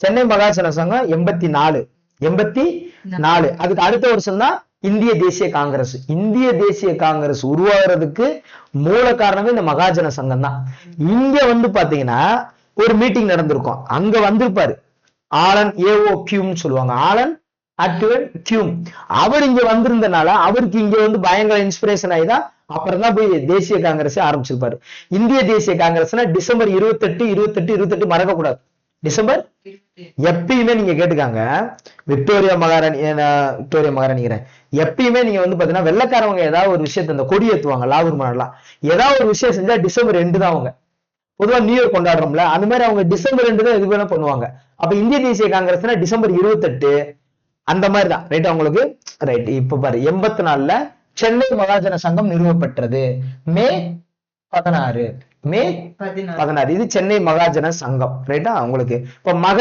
சென்னை மகாஜன சங்கம் 84. அதுக்கு அடுத்த வருஷம் தான் இந்திய தேசிய காங்கிரஸ். இந்திய தேசிய காங்கிரஸ் உருவாகிறதுக்கு மூல காரணமே இந்த மகாஜன சங்கம் தான். இங்க பாத்தீங்கன்னா ஒரு மீட்டிங் நடந்திருக்கும். அங்க வந்திருப்பாரு ஆலன் ஏஓக்யூன்னு சொல்லுவாங்க, ஆலன் அட்வன் கியூம். அவர் இங்க வந்திருந்தனால அவருக்கு இங்க பயங்கர இன்ஸ்பிரேஷன் ஆயிதான் அப்புறம் தான் போய் தேசிய காங்கிரஸ் ஆரம்பிச்சிருப்பாரு. இந்திய தேசிய காங்கிரஸ்னா டிசம்பர் 28 மறக்க கூடாது. டிசம்பர் எப்பயுமே நீங்க கேட்டுக்காங்க. விக்டோரியா மகாராணிங்கிறேன். எப்பயுமே நீங்க பாத்தீங்கன்னா வெள்ளக்காரவங்க ஏதாவது ஒரு விஷயத்த இந்த கொடி ஏத்துவாங்க, லாகூர் மாநாடுலாம் ஏதாவது ஒரு விஷயம் செஞ்சா டிசம்பர் 2 தான். அவங்க பொதுவா நியூ இயர் கொண்டாடுறோம்ல, அந்த மாதிரி அவங்க டிசம்பர் 2 தான் எது வேணா பண்ணுவாங்க. அப்ப இந்திய தேசிய காங்கிரஸ்னா டிசம்பர் 28 அந்த மாதிரிதான். ரைட்? அவங்களுக்கு ரைட். இப்ப பாரு 84ல சென்னை மகாஜன சங்கம் நிறுவப்பட்டது? மே 16. மே 16. இது சென்னை மகாஜன சங்கம். ரைட்டா? உங்களுக்கு இப்ப மக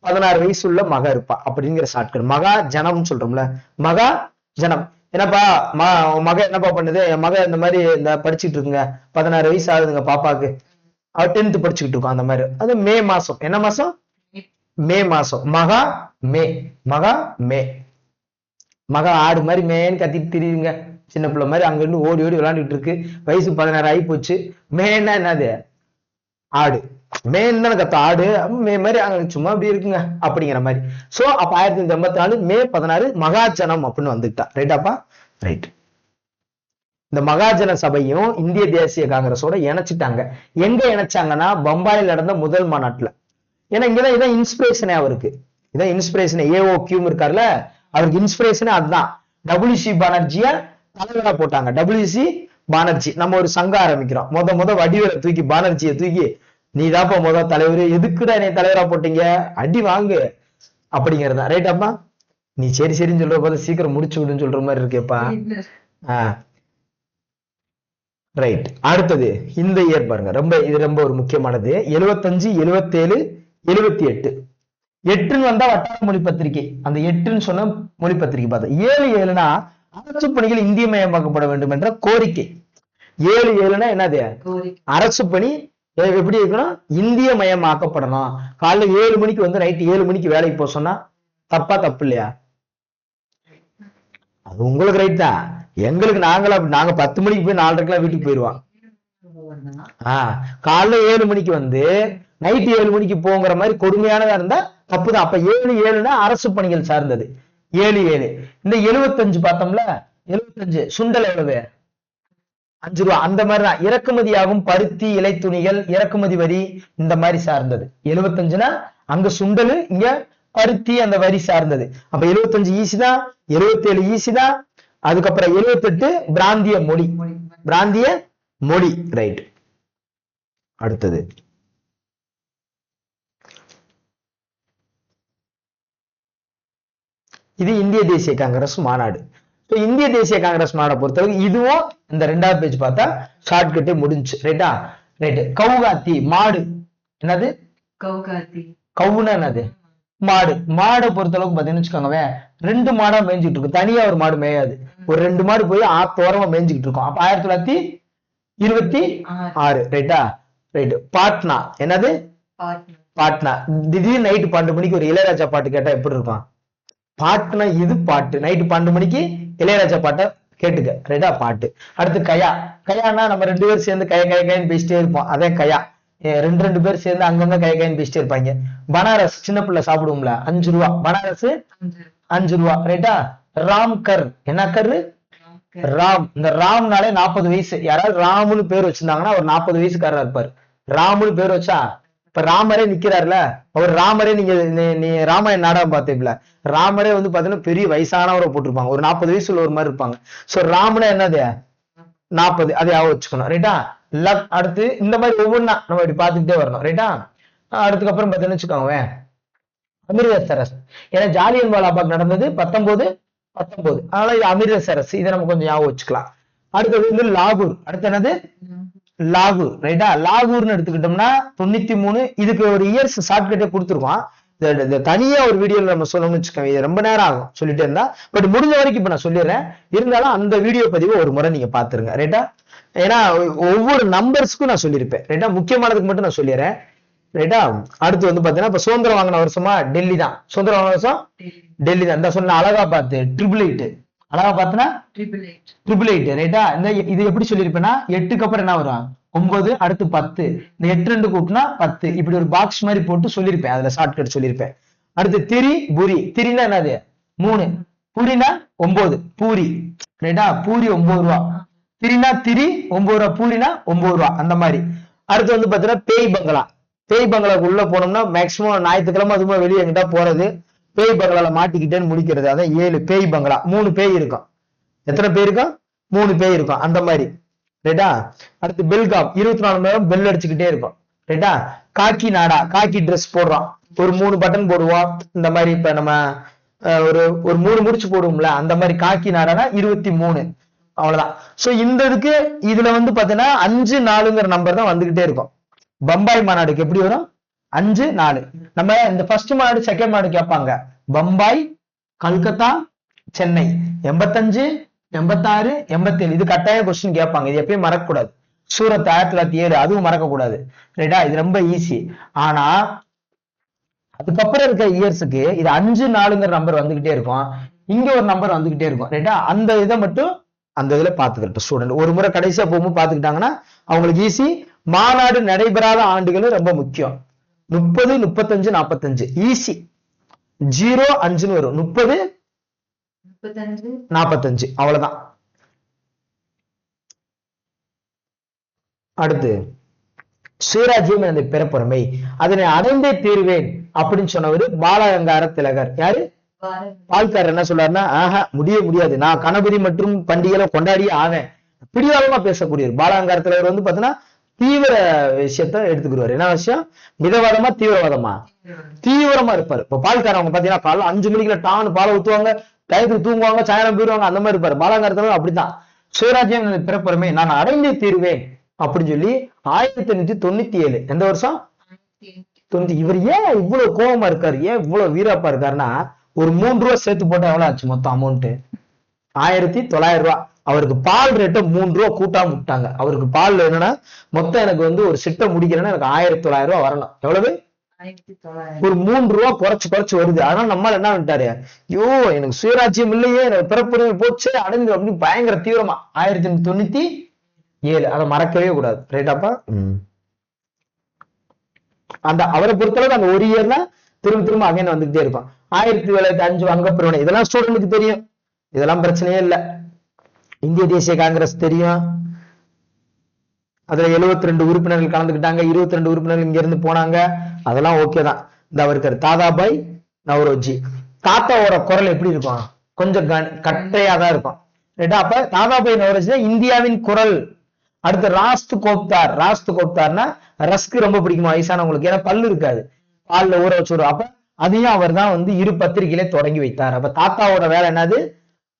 16 வயசு உள்ள மக இருப்பா அப்படிங்கிற ஷார்ட்கட். மகா ஜனம் சொல்றோம்ல, மகா ஜனம். என்னப்பா மக என்னப்பா பண்ணுது? என் மக இந்த மாதிரி இந்த படிச்சுட்டு இருக்குங்க, 16 வயசு ஆகுதுங்க பாப்பாக்கு, அவ 10th படிச்சுக்கிட்டு இருக்கோம். அந்த மாதிரி அது மே மாசம். என்ன மாசம்? மே மாசம். மகா மே. மகா ஆடு மாதிரி மேன்னு கத்திட்டு திரியுங்க, சின்ன பிள்ளை மாதிரி அங்க இருந்து ஓடி ஓடி விளையாண்டுட்டு இருக்கு. வயசு 16 ஆகி போச்சு. மேன்னா என்னது? ஆடு. மேன் தானே கத்த, ஆடு மே மாதிரி அங்க சும்மா அப்படி இருக்குங்க அப்படிங்கிற மாதிரி. சோ அப்ப 1984 மே 16 மகாஜனம் அப்படின்னு வந்துட்டா. ரைட்டாப்பா? ரைட். இந்த மகாஜன சபையும் இந்திய தேசிய காங்கிரஸோட இணைச்சிட்டாங்க. எங்க இணைச்சாங்கன்னா பம்பாயில் நடந்த முதல் மாநாட்டுல. ஏன்னா இங்கதான் இதான் இன்ஸ்பிரேஷனே அவருக்கு. இதான் இன்ஸ்பிரேஷன். ஏஓக்யூம் இருக்காருல்ல, அவருக்கு இன்ஸ்பிரேஷனே அதுதான். WC பானர்ஜிய தலைவரா போட்டாங்க. WC பானர்ஜி. நம்ம ஒரு சங்கம் ஆரம்பிக்கிறோம், முத வடிவேலை தூக்கி பானர்ஜியை தூக்கி, நீ தாப்பா முதல் தலைவர், எதுக்குடா என்னை தலைவரா போட்டீங்க, அடி வாங்கு அப்படிங்கிறதா. ரைட்டாப்பா? நீ சரின்னு சொல்ற போது சீக்கிரம் முடிச்சு விடுன்னு சொல்ற மாதிரி இருக்கேப்பா. ரைட். அடுத்தது இந்த இயர் பாருங்க, இது ரொம்ப ஒரு முக்கியமானது. 75, 77, 78. 8ன்னு வந்தா வட்டார மொழி பத்திரிகை. அந்த 8ன்னு சொன்ன மொழி பத்திரிகை பார்த்தா. 7 அரசு பணிகள் இந்திய மயமாக்கப்பட வேண்டும் என்ற கோரிக்கை. 7 என்னது? அரசு பணி எப்படி இருக்கணும்? இந்திய மயமாக்கப்படணும். காலைல 7 மணிக்கு வந்து நைட் 7 மணிக்கு வேலைக்கு போக சொன்னா தப்பு இல்லையா? அது உங்களுக்கு ரைட் தான். எங்களுக்கு நாங்க 10 மணிக்கு போய் 4:30 வீட்டுக்கு போயிடுவோம். காலைல 7 மணிக்கு வந்து நைட் 7 மணிக்கு போங்கிற மாதிரி கொடுமையானதா இருந்தா தப்புதான். அப்ப 7 அரசு பணிகள் சார்ந்தது. 7. இந்த 75 பார்த்தோம்ல, 75 சுண்டல் எவ்வளவு? 5 ரூபா. அந்த மாதிரிதான் இறக்குமதியாகும் பருத்தி, இலை துணிகள் இறக்குமதி வரி இந்த மாதிரி சார்ந்தது. 75னா அங்க சுண்டல், இங்க பருத்தி, அந்த வரி சார்ந்தது. அப்ப 75 ஈஸி தான், 77 ஈஸி தான். அதுக்கப்புறம் 78 பிராந்திய மொழி. ரைட். அடுத்தது இது இந்திய தேசிய காங்கிரஸ் மாநாடு. இந்திய தேசிய காங்கிரஸ் மாநாட்டை பொறுத்தவரைக்கும் இதுவும் இந்த 2வது பேஜ் பார்த்தா ஷார்ட்கட்டே முடிஞ்சு. ரைட்டா? ரைட். கவுகாத்தி மாடு. என்னது? கவுனா என்னது? மாடை பொறுத்தளவுக்கு பாத்தீங்கன்னு வச்சுக்கோங்க, 2 மாடா மேய்ஞ்சிட்டு இருக்கும். தனியா ஒரு மாடு மேயாது. ஒரு 2 மாடு போய் ஆத்தோரமா மேய்ஞ்சிட்டு இருக்கும். அப்ப 1926. ரைட்டா? ரைட். பாட்னா. என்னது? பாட்னா. திடீர்னு நைட்டு 12 மணிக்கு ஒரு இளையராஜா பாட்டு கேட்டா எப்படி இருக்கும்? பாட்டுனா இது பாட்டு. நைட்டு 12 மணிக்கு இளையராஜா பாட்டை கேட்டுக்க. ரைட்டா? பாட்டு. அடுத்து கயானா நம்ம 2 பேர் சேர்ந்து கைன்னு பேசிட்டே இருப்போம். அதே கயா. 2 பேர் சேர்ந்து அங்கங்க கைன்னு பேசிட்டே இருப்பாங்க. பனாரஸ் சின்ன பிள்ளை சாப்பிடுவோம்ல, 5 ரூபா. பனாரஸ் 5 ரூபா. ரைட்டா? ராம்கர். என்ன கரு? ராம். இந்த ராம்னாலே 40 வயசு. யாராவது ராமுன்னு பேர் வச்சிருந்தாங்கன்னா ஒரு 40 வயசுக்காரரா இருப்பாரு. ராமுன்னு பேர் வச்சா, இப்ப ராமரே நிக்கிறாருல, அவர் ராமரே நீ ராமாயண நாடகம் பார்த்தீங்களா, ராமரே வந்து பாத்தீங்கன்னா பெரிய வயசானவரை போட்டிருப்பாங்க. ஒரு 40 வயசு உள்ள ஒரு மாதிரி இருப்பாங்க. சோ ராமனா என்னது? 40. அதை வச்சுக்கணும். ரைட்டா? அடுத்து இந்த மாதிரி ஒவ்வொன்னா நம்ம இப்படி பார்த்துக்கிட்டே வரணும். ரைட்டா? அடுத்துக்கப்புறம் பார்த்தீங்கன்னு வச்சுக்கோங்க, அமிர்தசரஸ். ஏன்னா ஜாலியன் வாலாபாக் நடந்தது 19. அதனால இது அமிர்தசரஸ். இதை நம்ம கொஞ்சம் ஞாபகம் வச்சுக்கலாம். அடுத்தது வந்து லாகூர். அடுத்து என்னது? லாகூர். ரைட்டா? லாகூர்னு எடுத்துக்கிட்டோம்னா 93. இதுக்கு ஒரு இயர்ஸ் ஷார்ட்கட்டே கொடுத்துருக்கோம். தனியா ஒரு வீடியோல நம்ம சொல்லணும்னு வச்சுக்கோங்க, இது ரொம்ப நேரம் ஆகும் சொல்லிட்டே இருந்தா. பட் முடிஞ்ச வரைக்கும் இப்ப நான் சொல்லிடுறேன். இருந்தாலும் அந்த வீடியோ பதிவு ஒரு முறை நீங்க பாத்துருங்க. ரைட்டா? ஏன்னா ஒவ்வொரு நம்பர்ஸ்க்கும் நான் சொல்லியிருப்பேன். ரைட்டா? முக்கியமானதுக்கு மட்டும் நான் சொல்லிடுறேன். ரைட்டா? அடுத்து வந்து பாத்தீங்கன்னா இப்ப சுதந்திரம் வாங்கின வருஷமா டெல்லி தான். சுதந்திரம் வாங்கின வருஷம் டெல்லி தான். இந்த சொன்ன அலகாபாத் 888. அலகாபாத்னா 888. ரைட்டா? இந்த இது எப்படி சொல்லியிருப்பேன்னா 8க்கு அப்புறம் என்ன வரும்? 9. அடுத்து 10. இந்த 8 2 கூட்டினா 10. இப்படி ஒரு பாக்ஸ் மாதிரி போட்டு சொல்லியிருப்பேன். அதுல ஷார்ட்கட் சொல்லியிருப்பேன். அடுத்து புரி. திரினா என்னது? 3. புரினா 9. பூரி. ரைட்டா? பூரி 9 ரூபா. திரினா 9 ரூபா. பூரினா 9 ரூபா. அந்த மாதிரி. அடுத்து வந்து பாத்தீங்கன்னா பேய் பங்களாக்கு உள்ள போனோம்னா மேக்சிமம் ஞாயிற்றுக்கிழமை அதுமா வெளியே எங்கிட்ட போறது, பேய் பங்களால மாட்டிக்கிட்டேன்னு முடிக்கிறது. அதான் 7 பேய் பங்களா. 3 பேய் இருக்கும். எத்தனை பேர் இருக்கும்? 3 பேய் இருக்கும். அந்த மாதிரி. ரைட்டா? அடுத்து பெல்காம். 24 மணி நேரம் பெல் அடிச்சுக்கிட்டே இருக்கும். ரைட்டா? காக்கி நாடா. காக்கி ட்ரெஸ் போடுறோம், ஒரு 3 பட்டன் போடுவோம். இந்த மாதிரி இப்ப நம்ம ஒரு ஒரு 3 முடிச்சு போடுவோம்ல, அந்த மாதிரி காக்கி நாடானா 23. அவ்வளவுதான். சோ இந்த இதுக்கு இதுல வந்து பாத்தீங்கன்னா 5 4ங்கிற நம்பர் தான் வந்துகிட்டே இருக்கும். பம்பாய் மாநாடுக்கு எப்படி வரும்? 5 4. நம்ம இந்த ஃபர்ஸ்ட் மாநாடு செகண்ட் மாநாடு கேட்பாங்க. பம்பாய், கல்கத்தா, சென்னை 85 86 87. இது கட்டாய கொஸ்டின் கேட்பாங்க. இது எப்பயும் மறக்கக்கூடாது. சூரத் 1907 அதுவும் மறக்க கூடாது. ரைட்டா? இது ரொம்ப ஈஸி. ஆனா அதுக்கப்புறம் இருக்க இயர்ஸுக்கு இது 5 4ங்கிற நம்பர் வந்துகிட்டே இருக்கும். இங்க ஒரு நம்பர் வந்துகிட்டே இருக்கும். ரைட்டா? அந்த இதை மட்டும் அந்த இதுல பாத்துக்கிட்டோம் ஸ்டூடெண்ட். ஒரு முறை கடைசியா போகும்போது பாத்துக்கிட்டாங்கன்னா அவங்களுக்கு ஈஸி. மாநாடு நடைபெறாத ஆண்டுகளும் ரொம்ப முக்கியம். 30 35 45 ஈஸி. 0 5ன்னு வரும். 30 35 45 அவ்வளவுதான். அடுத்து சுயராஜ்யம் எனது பிறப்புரிமை, அதனை அடைந்தே தீர்வேன் அப்படின்னு சொன்னவர் பாலகங்கார திலகர். யாரு? பால்காரர் என்ன சொல்றாருன்னா, ஆஹா முடியாது, நான் கணபதி மற்றும் பண்டிகைகளை கொண்டாடியே ஆவேன். பிடிவாதமா பேசக்கூடியவர் பாலகங்கார திலகர். வந்து பாத்தீங்கன்னா தீவிர விஷயத்த எடுத்துக்கிடுவாரு. என்ன விஷயம்? மிதவாதமா தீவிரவாதமா? தீவிரமா இருப்பாரு. இப்ப பால்காரர் அவங்க பாத்தீங்கன்னா காலைல 5 மணிக்குள்ள டான்னு பாலை ஊத்துவாங்க, டயத்துக்கு தூங்குவாங்க, சாயந்தரம் போயிருவாங்க, அந்த மாதிரி இருப்பாரு. பாலகங்கார திலகர் அப்படித்தான். சுயராஜ்யம் எனது பிறப்புரிமை நான் அடைந்தே தீர்வேன் அப்படின்னு சொல்லி 1897. எந்த வருஷம்? 90. இவர் ஏன் இவ்வளவு கோபமா இருக்காரு, ஏன் இவ்வளவு வீராப்பா இருக்காருன்னா, ஒரு 3 ரூபா சேர்த்து போட்டா எவ்வளவு ஆச்சு மொத்தம் அமௌண்ட்? 1900 ரூபாய். அவருக்கு பால் ரேட்டை 3 ரூபா கூட்டாம விட்டாங்க. அவருக்கு பால் என்னன்னா மொத்தம் எனக்கு வந்து ஒரு சிட்டை முடிக்கிறேன்னா எனக்கு 1900 ரூபாய் வரணும். எவ்வளவு? 1900. ஒரு 3 ரூபா குறைச்சு வருது. அதனால நம்மால் என்ன பண்ணிட்டாரு, ஐயோ எனக்கு சுயராஜ்யம் இல்லையே, எனக்கு பிறப்புரிமை போச்சு அடைந்து அப்படின்னு பயங்கர தீவிரமா 1897. அதை மறக்கவே கூடாது. ரைட்டாப்பா? அந்த அவரை பொறுத்தளவுக்கு அந்த ஒரு இயர் தான் திரும்ப அகைன் வந்துகிட்டே இருக்கும். 1905 அங்கப்பிரவணை, இதெல்லாம் ஸ்டூடெண்ட்டுக்கு தெரியும், இதெல்லாம் பிரச்சனையே இல்லை. இந்திய தேசிய காங்கிரஸ் தெரியும். அதுல 72 உறுப்பினர்கள் கலந்துக்கிட்டாங்க. 22 உறுப்பினர்கள் இங்க இருந்து போனாங்க. அதெல்லாம் ஓகே தான். இந்த அவருக்கு தாதாபாய் நவ்ரோஜி. தாத்தாவோட குரல் எப்படி இருக்கும்? கொஞ்சம் கட்டையா தான் இருக்கும். ரைட்டா? அப்ப தாதாபாய் நவ்ரோஜி தான் இந்தியாவின் குரல். அடுத்து ராஸ்து கோப்தார்னா ரஸ்க்கு ரொம்ப பிடிக்குமா வயசானவங்களுக்கு? ஏன்னா பல்லு இருக்காது, பால்ல ஊற வச்சுடும். அப்ப அதையும் அவர் தான் வந்து 2 பத்திரிகையில தொடங்கி வைத்தார். அப்ப தாத்தாவோட வேலை என்னது?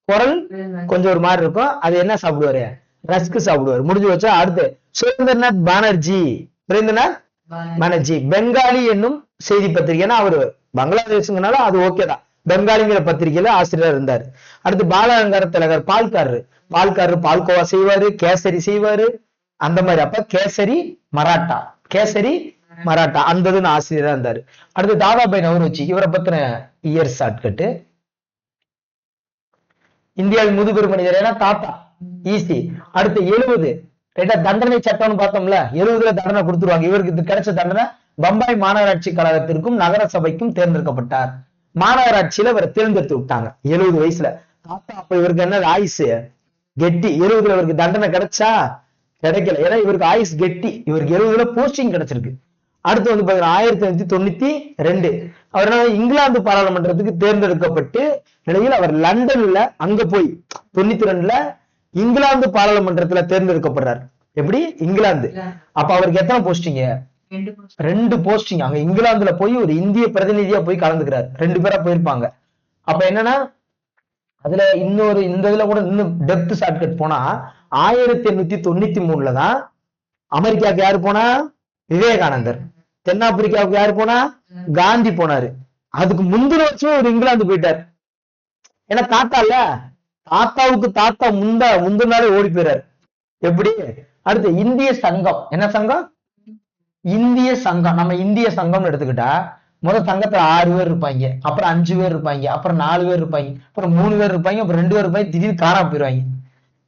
குரல் கொஞ்சம் ஒரு மாதிரி இருக்கும். அது என்ன சாப்பிடுவாரு? ரஸ்க் சாப்பிடுவாரு. முடிஞ்சு வச்சா. அடுத்து சுரேந்திரநாத் பானர்ஜி பெங்காலி என்னும் செய்தி பத்திரிகை. ஏன்னா அவரு பங்களாதேஷ்ங்கனால அது ஓகே தான். பெங்காலிங்கிற பத்திரிகையில ஆசிரியர் இருந்தார். அடுத்து பாலகங்கார திலகர் பால்காரரு பால்கோவா செய்வாரு, கேசரி செய்வாரு, அந்த மாதிரி. அப்ப கேசரி மராட்டா அந்த ஆசிரியரா இருந்தாரு. அடுத்து தாதாபாய் நவ்ரோஜி, இவரை பத்தின இயர் ஷார்ட்கட்டு. இந்தியாவின் முதுபெரும் மனிதர், ஏன்னா தாத்தா ஈஸி. அடுத்து 70 ரைட்டா? தண்டனை சட்டம்னு பார்த்தோம்ல, 70ல தண்டனை கொடுத்துருவாங்க. இவருக்கு இது கிடைச்ச தண்டனை பம்பாய் மாநகராட்சி கழகத்திற்கும் நகர சபைக்கும் தேர்ந்தெடுக்கப்பட்டார். மாநகராட்சியில இவரை தேர்ந்தெடுத்து விட்டாங்க 70 வயசுல. தாத்தா அப்ப இவருக்கு என்ன ஆயுசு கெட்டி. 70ல இவருக்கு தண்டனை கிடைச்சா? கிடைக்கல. ஏன்னா இவருக்கு ஆயுஸ் கெட்டி. இவருக்கு 70ல போஸ்டிங் கிடைச்சிருக்கு. அடுத்து வந்து 1992 அவர் இங்கிலாந்து பாராளுமன்றத்துக்கு தேர்ந்தெடுக்கப்பட்டு நிலையில் அவர் லண்டன்ல அங்க போய் 92ல இங்கிலாந்து பாராளுமன்றத்துல தேர்ந்தெடுக்கப்படுறார். எப்படி? இங்கிலாந்து. அப்ப அவருக்கு எத்தனை போஸ்டிங்? 2 போஸ்டிங். அங்க இங்கிலாந்துல போய் ஒரு இந்திய பிரதிநிதியா போய் கலந்துக்கிறார். 2 பேரா போயிருப்பாங்க. அப்ப என்னன்னா அதுல இன்னொரு இந்த இதுல கூட இன்னும் டெப்த் ஷார்ட்கட் போனா 1893 தான் அமெரிக்காவுக்கு யாரு போனா? விவேகானந்தர். தென்னாப்பிரிக்காவுக்கு யாரு போனா? காந்தி போனாரு. அதுக்கு முந்தின வருஷம் ஒரு இங்கிலாந்து போயிட்டார். ஏன்னா தாத்தாவுக்கு முந்தின நாளே ஓடி போயிறாரு. எப்படி? அடுத்து இந்திய சங்கம். என்ன சங்கம்? இந்திய சங்கம். நம்ம இந்திய சங்கம்னு எடுத்துக்கிட்டா முதல் சங்கத்துல 6 பேர் இருப்பாங்க, அப்புறம் 5 பேர் இருப்பாங்க, அப்புறம் 4 பேர் இருப்பாங்க, அப்புறம் 3 பேர் இருப்பாங்க, அப்புறம் 2 பேர் இருப்பாங்க, திடீர்னு காணாம போயிருவாங்க.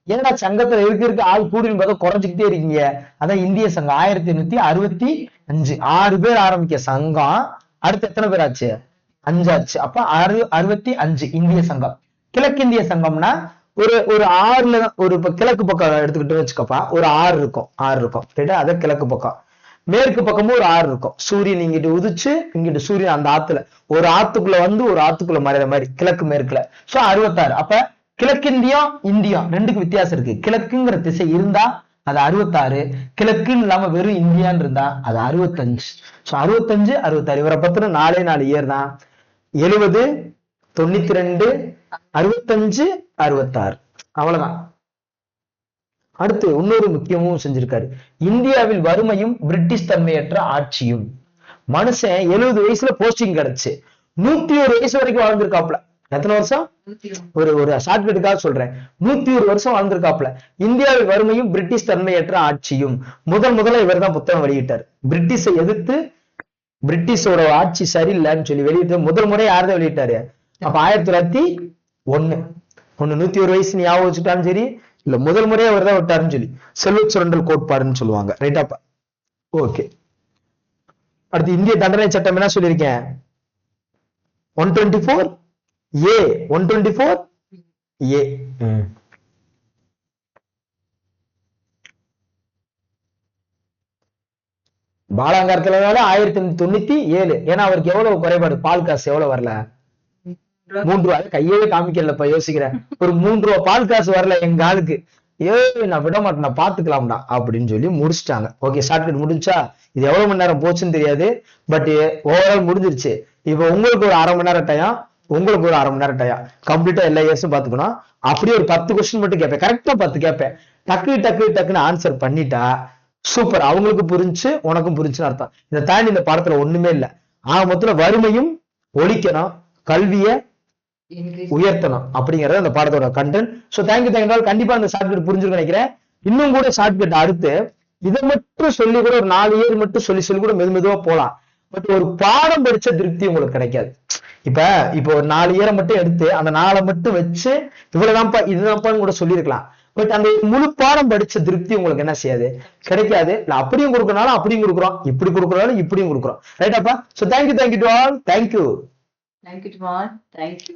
ஏன்னா சங்கத்துல இருக்க ஆள் கூடுன்னு பார்த்தா குறைஞ்சிக்கிட்டே இருக்கீங்க. அதான் இந்திய சங்கம். 1865 6 பேர் ஆரம்பிக்க சங்கம். அடுத்து எத்தனை பேர் ஆச்சு? 5 ஆச்சு. அப்ப 65 இந்திய சங்கம். கிழக்கிந்திய சங்கம்னா ஒரு 6ல ஒரு கிழக்கு பக்கம் எடுத்துக்கிட்டு வச்சுக்கப்பா, ஒரு 6 இருக்கும். அத கிழக்கு பக்கம். மேற்கு பக்கமும் ஒரு 6 இருக்கும். சூரியன் இங்கிட்டு உதிச்சு இங்கிட்டு சூரியன் அந்த ஆத்துல ஒரு ஆத்துக்குள்ள வந்து ஒரு ஆத்துக்குள்ள மறையிற மாதிரி கிழக்கு மேற்குல. சோ 66. அப்ப கிழக்கிந்தியம் இந்தியம் ரெண்டுக்கு வித்தியாசம் இருக்கு. கிழக்குங்கிற திசை இருந்தா அது 66, கிழக்குன்னு இல்லாம வெறும் இந்தியான்னு இருந்தா அது 65. சோ 65 66. இவரை பத்தின 4 இயர் தான். 70 92 65 66 அவ்வளவுதான். அடுத்து இன்னொரு முக்கியமும் செஞ்சிருக்காரு. இந்தியாவில் வறுமையும் பிரிட்டிஷ் தன்மையற்ற ஆட்சியும். மனுஷன் 70 வயசுல போஸ்டிங் கிடைச்சு 101 வயசு வரைக்கும் வாழ்ந்திருக்காப்ல. எத்தனை வருஷம்? ஒரு ஷார்ட்கட்டுக்காக சொல்றேன். 101 வருஷம் வாழ்ந்திருக்காப்ல. இந்தியாவில் வறுமையும் பிரிட்டிஷ் தன்மையற்ற ஆட்சியும். முதல்ல இவர் தான் புத்தகம் வெளியிட்டார். பிரிட்டிஷை எதிர்த்து பிரிட்டிஷோட ஆட்சி சரியில்லைன்னு சொல்லி வெளியிட்டு முதல் முறை யார்தான் வெளியிட்டாரு? அப்ப 1901. 101 வயசு ஞாபகம் வச்சுட்டாலும் சரி, இல்ல முதல் முறையா அவர் தான் விட்டாருன்னு சொல்லி செல்வ சுரண்டல் கோட்பாடுன்னு சொல்லுவாங்க. ரைட்டாப்பா? ஓகே. அடுத்து இந்திய தண்டனை சட்டம் என்ன சொல்லியிருக்கேன்? 124 ஏ 124 ஏ. பாலாங்காரத்துல 1997. ஏன்னா அவருக்கு எவ்வளவு குறைபாடு? பால் காசு எவ்வளவு வரல? 3 ரூபா. கையே காமிக்கலப்பா, யோசிக்கிறேன். ஒரு 3 ரூபா பால் காசு வரல எங்க ஆளுக்கு. நான் விட மாட்டேன், நான் பாத்துக்கலாம்டா அப்படின்னு சொல்லி முடிச்சுட்டாங்க. ஓகே, ஷார்ட்கட் முடிஞ்சா. இது எவ்வளவு மணி நேரம் போச்சுன்னு தெரியாது, பட் ஓவரால் முடிஞ்சிருச்சு. இப்ப உங்களுக்கு ஒரு 1/2 மணி நேரம் டயம், உங்களுக்கு ஒரு 1/2 மணி நேரம் டயம். கம்ப்ளீட்டா எல்லா இயர்ஸும் பாத்துக்கணும். அப்படியே ஒரு 10 கொஸ்டின் மட்டும் கேட்பேன். கரெக்டா 10 கேட்பேன். டக்குன்னு ஆன்சர் பண்ணிட்டா சூப்பர். அவங்களுக்கு புரிஞ்சு உனக்கும் புரிஞ்சுன்னு அர்த்தம். இதை தாண்டி இந்த பாடத்துல ஒண்ணுமே இல்லை. மொத்தத்துல வறுமையும் ஒழிக்கணும், கல்விய உயர்த்தணும் அப்படிங்கறது அந்த பாடத்தோட கண்டென்ட். So thank you. கண்டிப்பா அந்த ஷார்ட்கட் புரிஞ்சுன்னு நினைக்கிறேன். இன்னும் கூட ஷார்ட்கட் அடுத்து இதை மட்டும் சொல்லி கூட ஒரு 4 இயர் மட்டும் சொல்லி கூட மெதுவா போலாம். பட் ஒரு பாடம் படிச்ச திருப்தி உங்களுக்கு கிடைக்காது. இப்ப ஒரு 4 இயரை மட்டும் எடுத்து அந்த 4 மட்டும் வச்சு இவ்வளவுதான்ப்பா இதுதான்ப்பான்னு கூட சொல்லியிருக்கலாம். பட் அந்த முழு பாடம் படிச்ச திருப்தி உங்களுக்கு என்ன செய்யாது? கிடைக்காது. இல்ல அப்படியும் கொடுக்கறனாலும் அப்படியும் கொடுக்குறோம், இப்படி கொடுக்கறனாலும் இப்படியும் கொடுக்குறோம். ரைட்டாப்பா? So thank you to all. Thank you. Thank you, Jamal. Thank you.